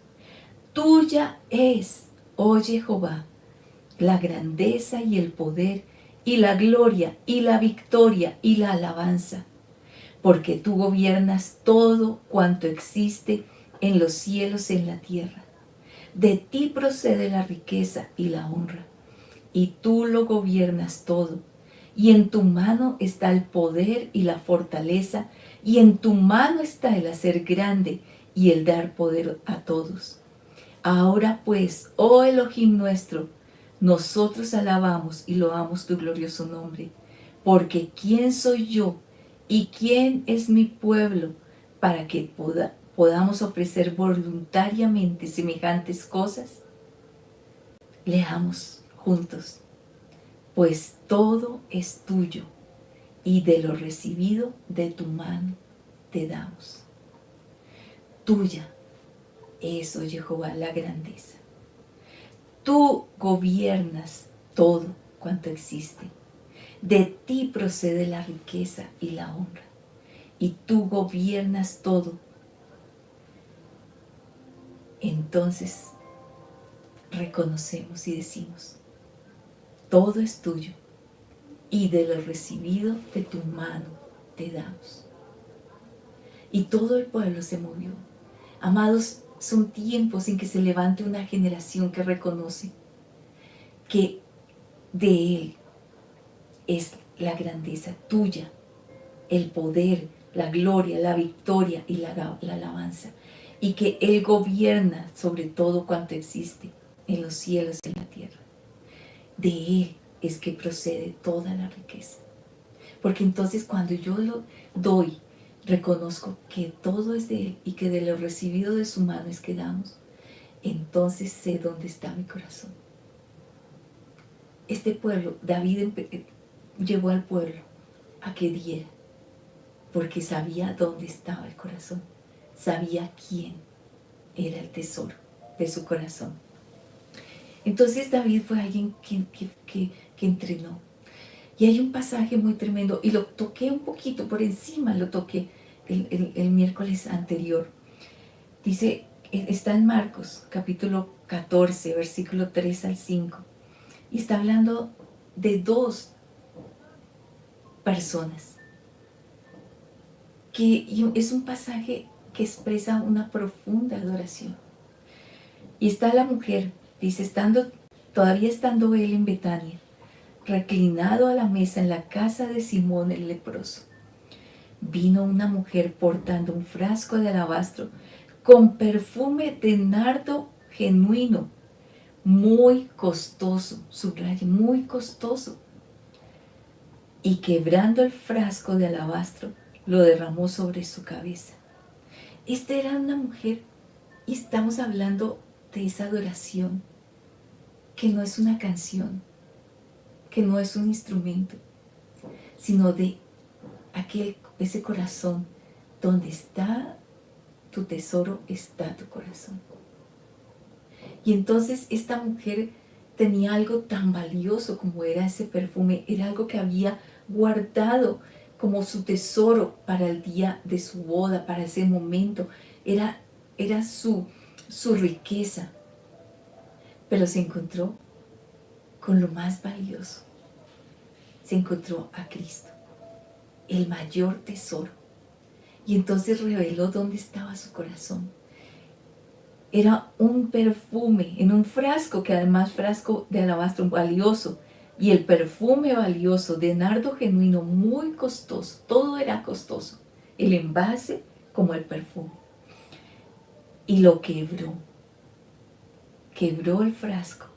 Tuya es, oh Jehová, la grandeza y el poder y la gloria y la victoria y la alabanza, porque tú gobiernas todo cuanto existe en los cielos y en la tierra. De ti procede la riqueza y la honra, y tú lo gobiernas todo. Y en tu mano está el poder y la fortaleza, y en tu mano está el hacer grande y el dar poder a todos. Ahora pues, oh Elohim nuestro, nosotros alabamos y loamos tu glorioso nombre, porque ¿quién soy yo y quién es mi pueblo para que podamos ofrecer voluntariamente semejantes cosas? Leamos juntos. Pues todo es tuyo, y de lo recibido de tu mano te damos. Tuya es, oh Jehová, la grandeza. Tú gobiernas todo cuanto existe. De ti procede la riqueza y la honra, y tú gobiernas todo. Entonces reconocemos y decimos: todo es tuyo, y de lo recibido de tu mano te damos. Y todo el pueblo se movió. Amados, son tiempos en que se levante una generación que reconoce que de Él es la grandeza tuya, el poder, la gloria, la victoria y la alabanza, y que Él gobierna sobre todo cuanto existe en los cielos y en la tierra. De Él es que procede toda la riqueza. Porque entonces cuando yo lo doy, reconozco que todo es de Él y que de lo recibido de su mano es que damos, entonces sé dónde está mi corazón. Este pueblo, David llevó al pueblo a que diera, porque sabía dónde estaba el corazón, sabía quién era el tesoro de su corazón. Entonces David fue alguien que entrenó. Y hay un pasaje muy tremendo, y lo toqué un poquito por encima, lo toqué el miércoles anterior. Dice, está en Marcos, capítulo 14, versículo 3 al 5. Y está hablando de dos personas. Y es un pasaje que expresa una profunda adoración. Y está la mujer, dice, todavía estando él en Betania, reclinado a la mesa en la casa de Simón el leproso, vino una mujer portando un frasco de alabastro con perfume de nardo genuino, muy costoso, subrayo, muy costoso. Y quebrando el frasco de alabastro, lo derramó sobre su cabeza. Esta era una mujer, y estamos hablando de esa adoración, que no es una canción, que no es un instrumento, sino de ese corazón. Donde está tu tesoro, está tu corazón. Y entonces esta mujer tenía algo tan valioso como era ese perfume, era algo que había guardado como su tesoro para el día de su boda, para ese momento. Era su riqueza. Pero se encontró con lo más valioso. Se encontró a Cristo, el mayor tesoro. Y entonces reveló dónde estaba su corazón. Era un perfume en un frasco, que además frasco de alabastro valioso, y el perfume valioso de nardo genuino muy costoso. Todo era costoso, el envase como el perfume. Y lo quebró el frasco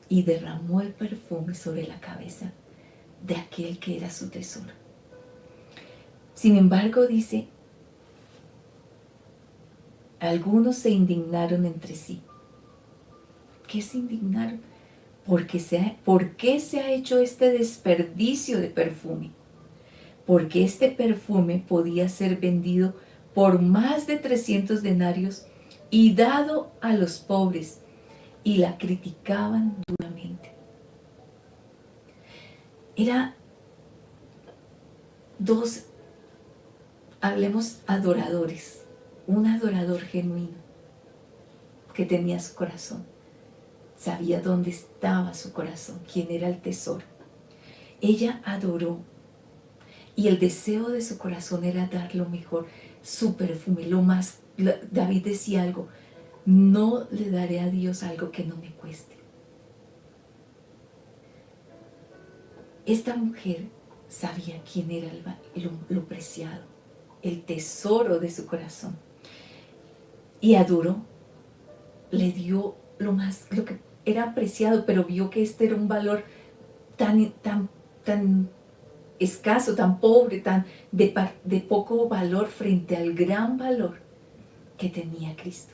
y derramó el perfume sobre la cabeza de aquel que era su tesoro. Sin embargo, dice, algunos se indignaron entre sí. ¿Qué se indignaron? ¿Por qué se ha hecho este desperdicio de perfume? Porque este perfume podía ser vendido por más de 300 denarios y dado a los pobres, y la criticaban duramente. Era dos, hablemos adoradores, un adorador genuino que tenía su corazón. Sabía dónde estaba su corazón, quién era el tesoro. Ella adoró, y el deseo de su corazón era dar lo mejor, su perfume, lo más. David decía algo: no le daré a Dios algo que no me cueste. Esta mujer sabía quién era lo preciado, el tesoro de su corazón, y adoró. Le dio lo que era preciado, pero vio que este era un valor tan escaso, tan pobre, de poco valor frente al gran valor que tenía Cristo,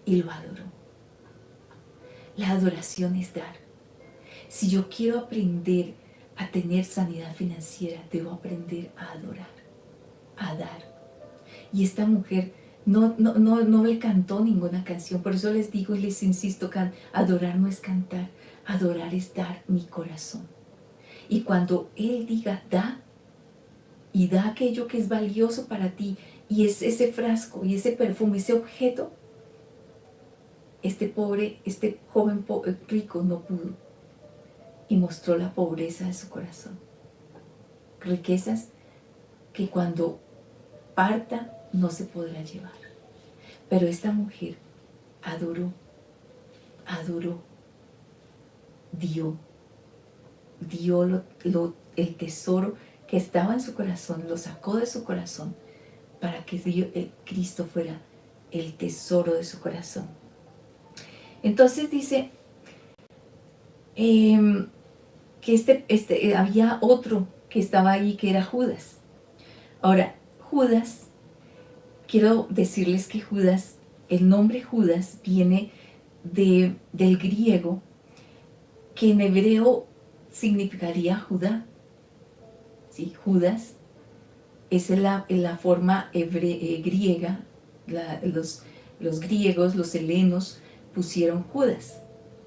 y lo adoró. La adoración es dar. Si yo quiero aprender a tener sanidad financiera, debo aprender a adorar, a dar. Y esta mujer no le cantó ninguna canción. Por eso les digo y les insisto, adorar no es cantar, adorar es dar mi corazón. Y cuando Él diga da, y da aquello que es valioso para ti, y es ese frasco y ese perfume, ese objeto, este joven rico no pudo, y mostró la pobreza de su corazón. Riquezas que cuando parta no se podrá llevar. Pero esta mujer adoró, dio el tesoro que estaba en su corazón, lo sacó de su corazón para que Cristo fuera el tesoro de su corazón. Entonces dice que había otro que estaba ahí, que era Judas. Ahora, Judas, quiero decirles que Judas, el nombre Judas viene del griego, que en hebreo significaría Judá. ¿Sí? Judas es en la forma griega. Los griegos, los helenos, pusieron Judas.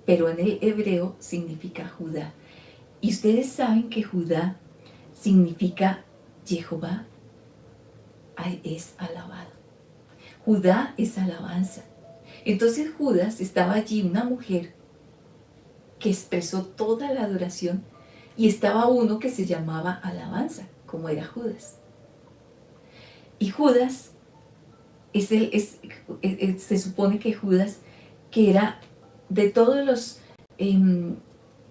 pero en el hebreo significa Judá. Y ustedes saben que Judá significa Jehová es alabado. Judá es alabanza. Entonces Judas estaba allí, una mujer que expresó toda la adoración, y estaba uno que se llamaba alabanza, como era Judas. Y Judas se supone que Judas, que era de todos los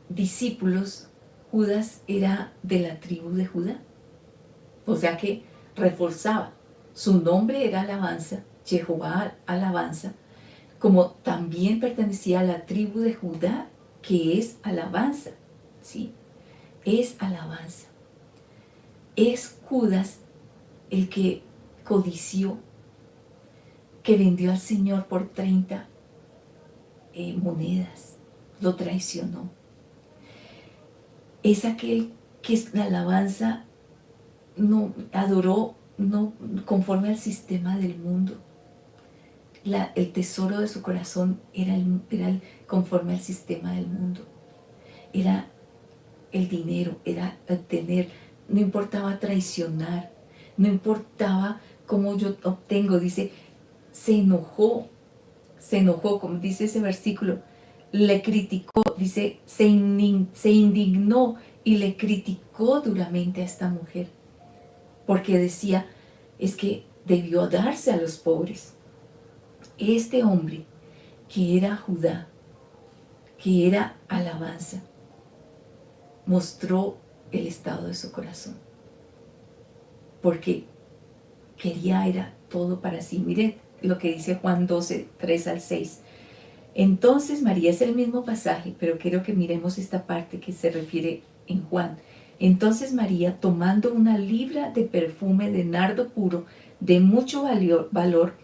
discípulos, Judas era de la tribu de Judá. O sea que reforzaba. Su nombre era alabanza, Jehová alabanza, como también pertenecía a la tribu de Judá, que es alabanza, ¿sí? Es alabanza. Es Judas el que codició, que vendió al Señor por 30 monedas, lo traicionó. Es aquel que la alabanza no adoró, no conforme al sistema del mundo. El tesoro de su corazón era conforme al sistema del mundo. Era el dinero, era tener, no importaba traicionar, no importaba cómo yo obtengo, dice, se enojó, como dice ese versículo, le criticó, dice, se indignó y le criticó duramente a esta mujer, porque decía, es que debió darse a los pobres. Este hombre, que era Judá, que era alabanza, mostró el estado de su corazón, porque era todo para sí. Miren lo que dice Juan 12, 3 al 6. Entonces María, es el mismo pasaje, pero quiero que miremos esta parte que se refiere en Juan. Entonces María, tomando una libra de perfume de nardo puro, de mucho valor,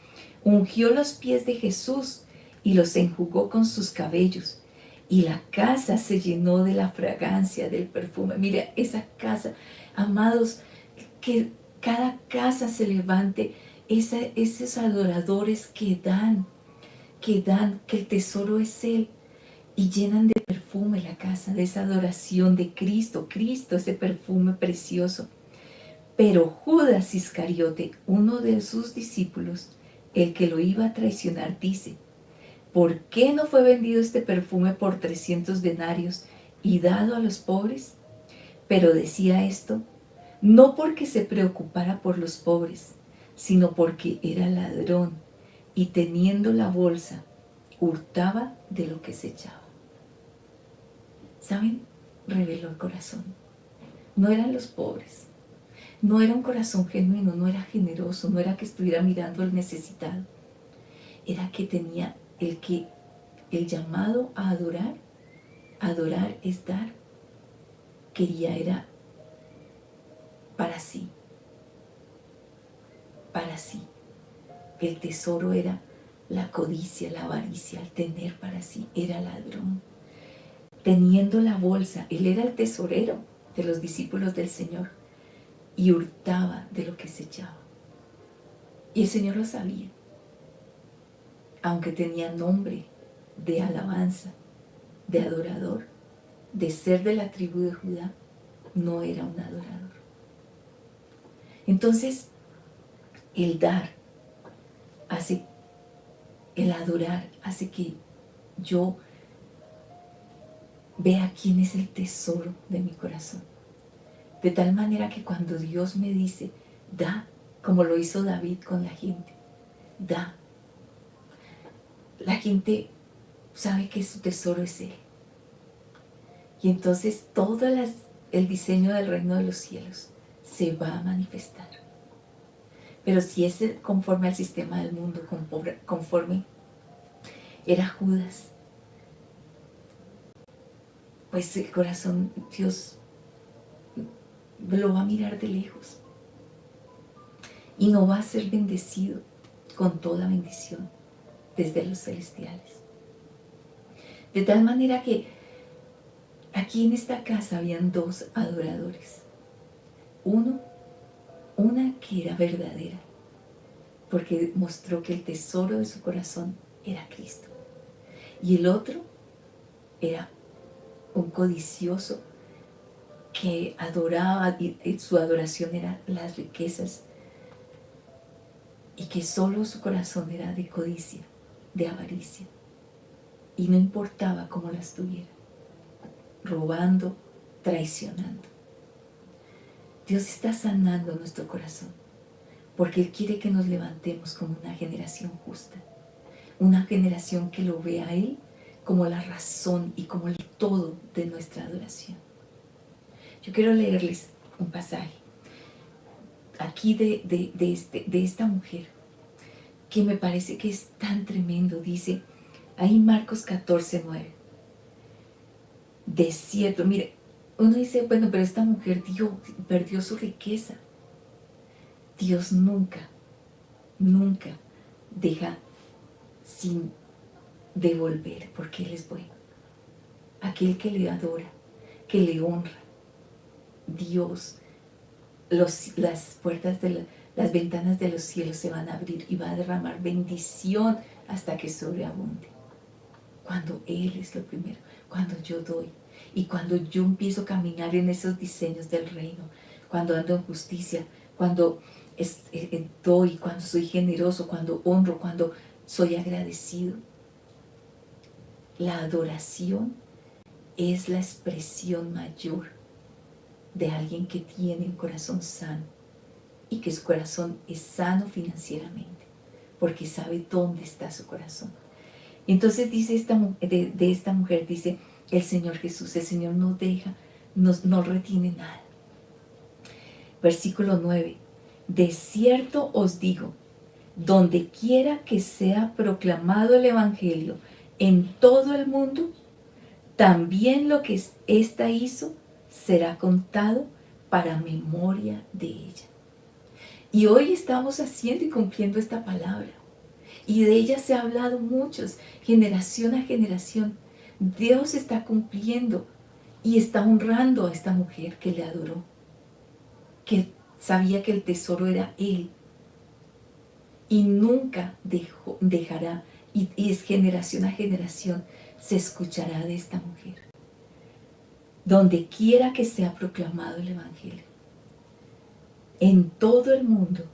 ungió los pies de Jesús y los enjugó con sus cabellos. Y la casa se llenó de la fragancia del perfume. Mira, esa casa, amados, que cada casa se levante, esos adoradores que dan, que el tesoro es Él, y llenan de perfume la casa, de esa adoración de Cristo, ese perfume precioso. Pero Judas Iscariote, uno de sus discípulos, el que lo iba a traicionar, dice, ¿por qué no fue vendido este perfume por 300 denarios y dado a los pobres? Pero decía esto no porque se preocupara por los pobres, sino porque era ladrón y teniendo la bolsa, hurtaba de lo que se echaba. ¿Saben? Reveló el corazón. No eran los pobres. No era un corazón genuino, no era generoso, no era que estuviera mirando al necesitado. Era que tenía el llamado a adorar. Adorar es dar. Era para sí. Para sí. El tesoro era la codicia, la avaricia, el tener para sí. Era ladrón. Teniendo la bolsa, él era el tesorero de los discípulos del Señor y hurtaba de lo que se echaba. Y el Señor lo sabía. Aunque tenía nombre de alabanza, de adorador, de ser de la tribu de Judá, no era un adorador. Entonces, el dar hace, el adorar hace que yo vea quién es el tesoro de mi corazón. De tal manera que cuando Dios me dice, da, como lo hizo David con la gente, da. La gente sabe que su tesoro es Él. Y entonces todo el diseño del reino de los cielos se va a manifestar. Pero si es conforme al sistema del mundo, conforme era Judas, pues el corazón, Dios lo va a mirar de lejos y no va a ser bendecido con toda bendición desde los celestiales. De tal manera que aquí en esta casa habían dos adoradores. Una que era verdadera, porque mostró que el tesoro de su corazón era Cristo. Y el otro era un codicioso que adoraba, y su adoración era las riquezas, y que solo su corazón era de codicia, de avaricia, y no importaba cómo las tuviera, robando, traicionando. Dios está sanando nuestro corazón, porque Él quiere que nos levantemos como una generación justa, una generación que lo vea a Él como la razón y como el todo de nuestra adoración. Yo quiero leerles un pasaje aquí de esta mujer, que me parece que es tan tremendo. Dice ahí Marcos 14:9. De cierto, mire, uno dice, bueno, pero esta mujer perdió su riqueza. Dios nunca, nunca deja sin devolver, porque Él es bueno. Aquel que le adora, que le honra, Dios, las puertas las ventanas de los cielos se van a abrir y va a derramar bendición hasta que sobreabunde. Cuando Él es lo primero, cuando yo doy y cuando yo empiezo a caminar en esos diseños del reino, cuando ando en justicia, cuando doy, cuando soy generoso, cuando honro, cuando soy agradecido. La adoración es la expresión mayor de alguien que tiene un corazón sano y que su corazón es sano financieramente, porque sabe dónde está su corazón. Entonces dice de esta mujer, dice el Señor Jesús, el Señor no deja, no retiene nada. Versículo 9, de cierto os digo, donde quiera que sea proclamado el Evangelio en todo el mundo, también lo que ésta hizo será contado para memoria de ella. Y hoy estamos haciendo y cumpliendo esta palabra. Y de ella se ha hablado muchos, generación a generación. Dios está cumpliendo y está honrando a esta mujer que le adoró, que sabía que el tesoro era Él. Y nunca dejará, y es generación a generación, se escuchará de esta mujer. Donde quiera que sea proclamado el Evangelio, en todo el mundo,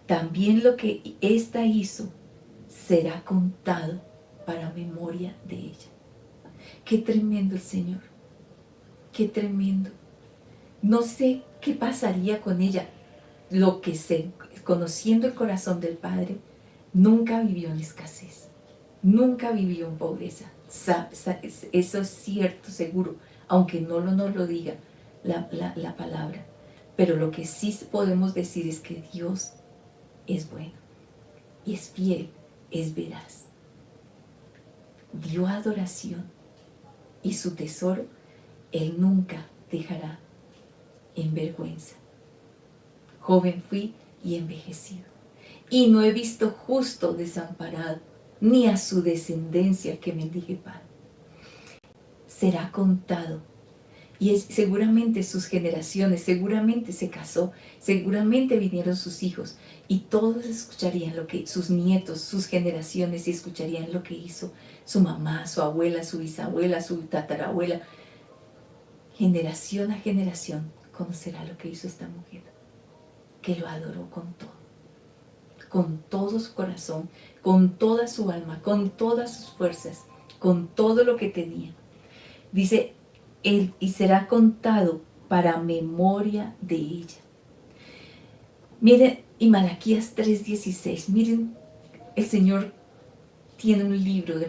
también lo que ésta hizo será contado para memoria de ella. Qué tremendo el Señor, qué tremendo. No sé qué pasaría con ella. Lo que sé, conociendo el corazón del Padre, nunca vivió en escasez, nunca vivió en pobreza. Eso es cierto, seguro, aunque no nos lo diga la palabra. Pero lo que sí podemos decir es que Dios es bueno, es fiel, es veraz. Dio adoración y su tesoro Él nunca dejará en vergüenza. Joven fui y envejecido, y no he visto justo desamparado, ni a su descendencia que mendigue pan. Será contado, y seguramente sus generaciones, seguramente se casó, seguramente vinieron sus hijos, y todos escucharían lo que sus nietos, sus generaciones, y escucharían lo que hizo su mamá, su abuela, su bisabuela, su tatarabuela. Generación a generación conocerá lo que hizo esta mujer, que lo adoró con todo su corazón, con toda su alma, con todas sus fuerzas, con todo lo que tenía. Dice, y será contado para memoria de ella. Miren, y Malaquías 3:16, miren, el Señor tiene un libro de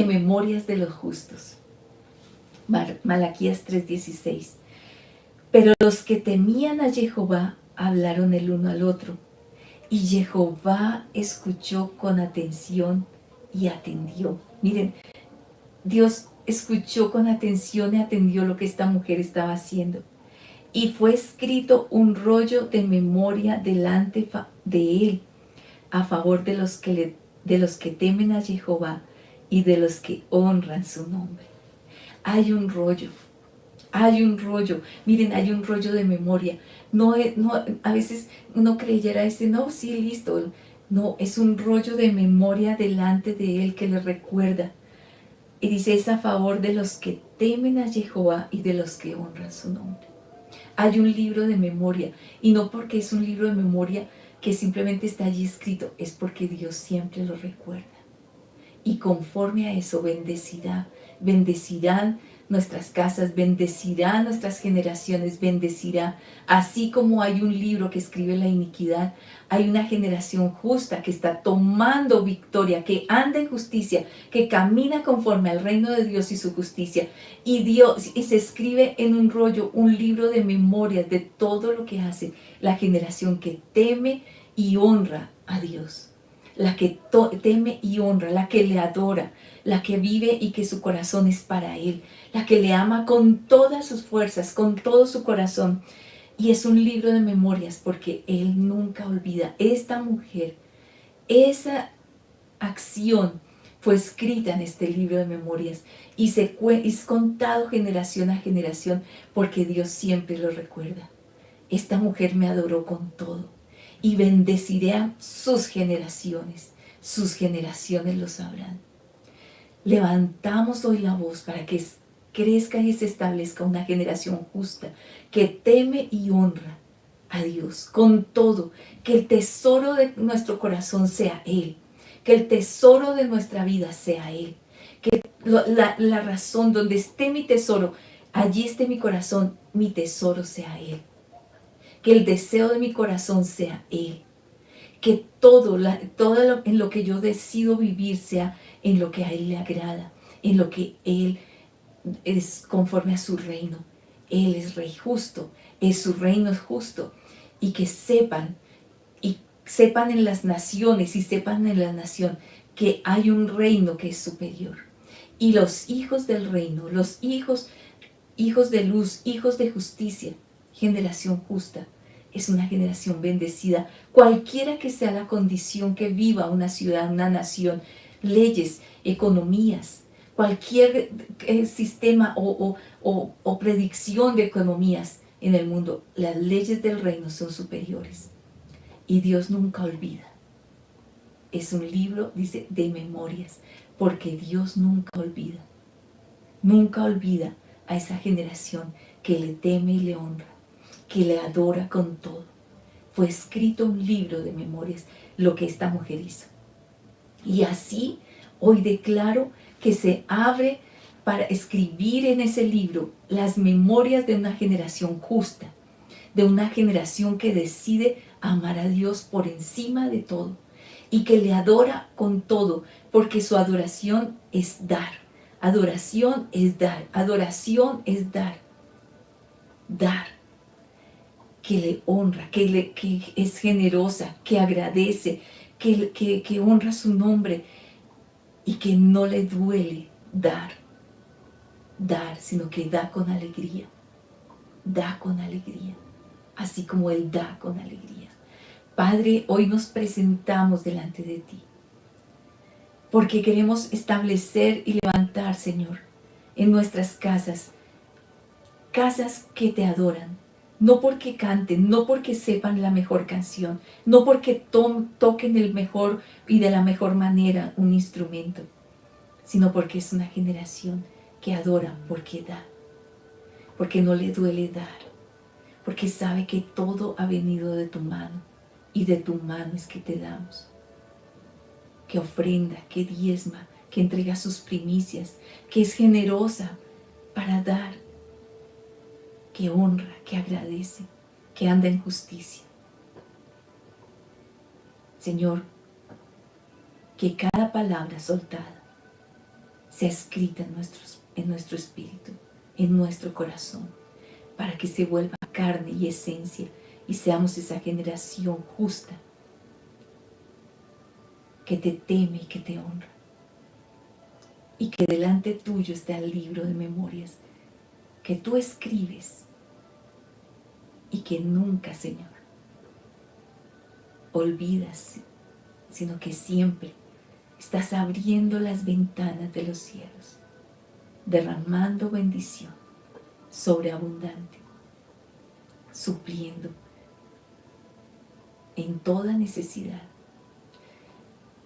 memorias de los justos. Malaquías 3:16. Pero los que temían a Jehová hablaron el uno al otro, y Jehová escuchó con atención y atendió. Miren, Dios escuchó con atención y atendió lo que esta mujer estaba haciendo. Y fue escrito un rollo de memoria delante de Él, a favor de los que temen a Jehová y de los que honran su nombre. Hay un rollo. Miren, hay un rollo de memoria. A veces uno creyera no, sí, listo. No, es un rollo de memoria delante de Él que le recuerda. Y dice, es a favor de los que temen a Jehová y de los que honran su nombre. Hay un libro de memoria, y no porque es un libro de memoria que simplemente está allí escrito, es porque Dios siempre lo recuerda. Y conforme a eso bendecirán nuestras casas, bendecirá nuestras generaciones, bendecirá. Así como hay un libro que escribe la iniquidad, hay una generación justa que está tomando victoria, que anda en justicia, que camina conforme al reino de Dios y su justicia. Y se escribe en un rollo, un libro de memorias de todo lo que hace la generación que teme y honra a Dios. La que teme y honra, la que le adora, la que vive y que su corazón es para Él, la que le ama con todas sus fuerzas, con todo su corazón. Y es un libro de memorias porque Él nunca olvida. Esta mujer, esa acción fue escrita en este libro de memorias y es contado generación a generación porque Dios siempre lo recuerda. Esta mujer me adoró con todo y bendeciré a sus generaciones lo sabrán. Levantamos hoy la voz para que crezca y se establezca una generación justa que teme y honra a Dios con todo, que el tesoro de nuestro corazón sea Él, que el tesoro de nuestra vida sea Él, que la razón donde esté mi tesoro, allí esté mi corazón, mi tesoro sea Él, que el deseo de mi corazón sea Él, que todo en lo que yo decido vivir sea en lo que a Él le agrada, en lo que Él es conforme a su reino. Él es rey justo, su reino es justo, y que sepan en las naciones y sepan en la nación que hay un reino que es superior. Y los hijos del reino, los hijos de luz, hijos de justicia, generación justa, es una generación bendecida, cualquiera que sea la condición que viva una ciudad, una nación, leyes, economías, cualquier sistema o predicción de economías en el mundo, las leyes del reino son superiores. Y Dios nunca olvida. Es un libro, dice, de memorias, porque Dios nunca olvida. Nunca olvida a esa generación que le teme y le honra, que le adora con todo. Fue escrito un libro de memorias, lo que esta mujer hizo. Y así hoy declaro que se abre para escribir en ese libro las memorias de una generación justa, de una generación que decide amar a Dios por encima de todo y que le adora con todo, porque su adoración es dar. Adoración es dar, adoración es dar, dar, que le honra, que es generosa, que agradece, que honra su nombre y que no le duele dar, sino que da con alegría, así como Él da con alegría. Padre, hoy nos presentamos delante de ti, porque queremos establecer y levantar, Señor, en nuestras casas que te adoran, no porque canten, no porque sepan la mejor canción, no porque toquen el mejor y de la mejor manera un instrumento, sino porque es una generación que adora porque da, porque no le duele dar, porque sabe que todo ha venido de tu mano y de tu mano es que te damos, que ofrenda, que diezma, que entrega sus primicias, que es generosa para dar, que honra, que agradece, que anda en justicia. Señor, que cada palabra soltada sea escrita en nuestro espíritu, en nuestro corazón, para que se vuelva carne y esencia y seamos esa generación justa que te teme y que te honra. Y que delante tuyo está el libro de memorias que tú escribes y que nunca, Señor, olvidas, sino que siempre estás abriendo las ventanas de los cielos, derramando bendición sobreabundante, supliendo en toda necesidad,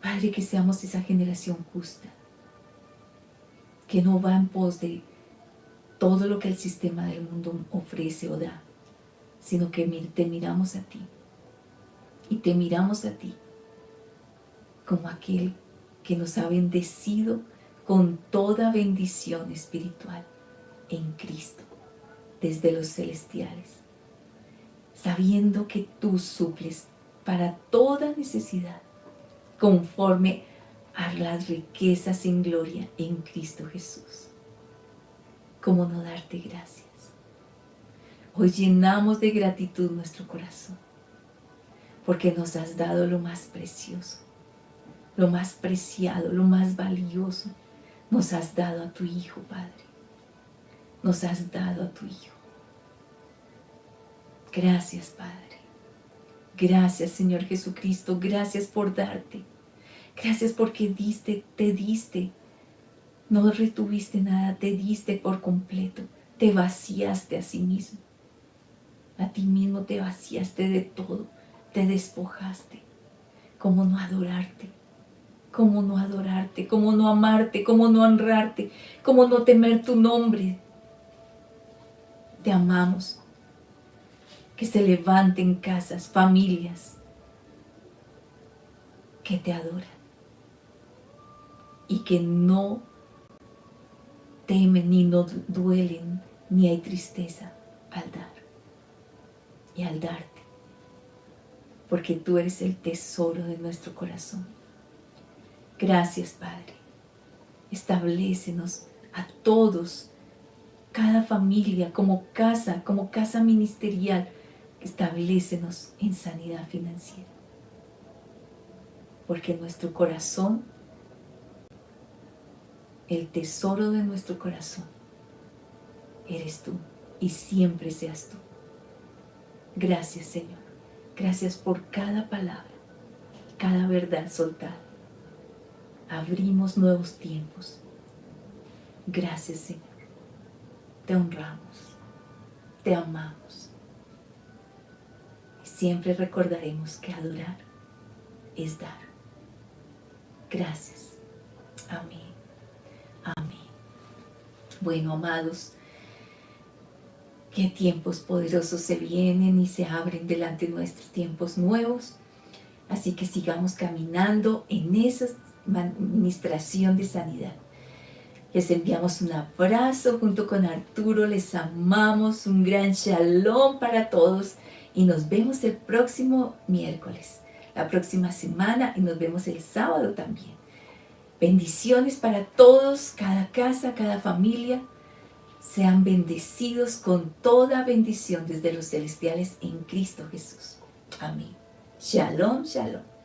Padre, que seamos esa generación justa, que no va en pos de todo lo que el sistema del mundo ofrece o da, sino que te miramos a ti, y te miramos a ti como aquel que nos ha bendecido con toda bendición espiritual en Cristo, desde los celestiales, sabiendo que tú suples para toda necesidad, conforme a las riquezas en gloria en Cristo Jesús. ¿Cómo no darte gracias? Hoy llenamos de gratitud nuestro corazón, porque nos has dado lo más precioso, lo más preciado, lo más valioso. Nos has dado a tu Hijo, Padre. Nos has dado a tu Hijo. Gracias, Padre. Gracias, Señor Jesucristo. Gracias por darte. Gracias porque te diste. No retuviste nada, te diste por completo. Te vaciaste a sí mismo. A ti mismo te vaciaste de todo. Te despojaste. ¿Cómo no adorarte? ¿Cómo no adorarte? ¿Cómo no amarte? ¿Cómo no honrarte? ¿Cómo no temer tu nombre? Te amamos. Que se levanten casas, familias que te adoran y que no temen ni no duelen ni hay tristeza al dar y al darte, porque tú eres el tesoro de nuestro corazón. Gracias, Padre. Establécenos a todos, cada familia como casa ministerial. Establécenos en sanidad financiera, porque nuestro corazón, el tesoro de nuestro corazón, eres tú y siempre seas tú. Gracias, Señor. Gracias por cada palabra, cada verdad soltada. Abrimos nuevos tiempos. Gracias, Señor. Te honramos, te amamos. Y siempre recordaremos que adorar es dar. Gracias. Amén. Amén. Bueno, amados, qué tiempos poderosos se vienen y se abren delante nuestros, tiempos nuevos. Así que sigamos caminando en esa administración de sanidad. Les enviamos un abrazo junto con Arturo, les amamos, un gran shalom para todos y nos vemos el próximo miércoles, la próxima semana, y nos vemos el sábado también. Bendiciones para todos, cada casa, cada familia. Sean bendecidos con toda bendición desde los celestiales en Cristo Jesús. Amén. Shalom, shalom.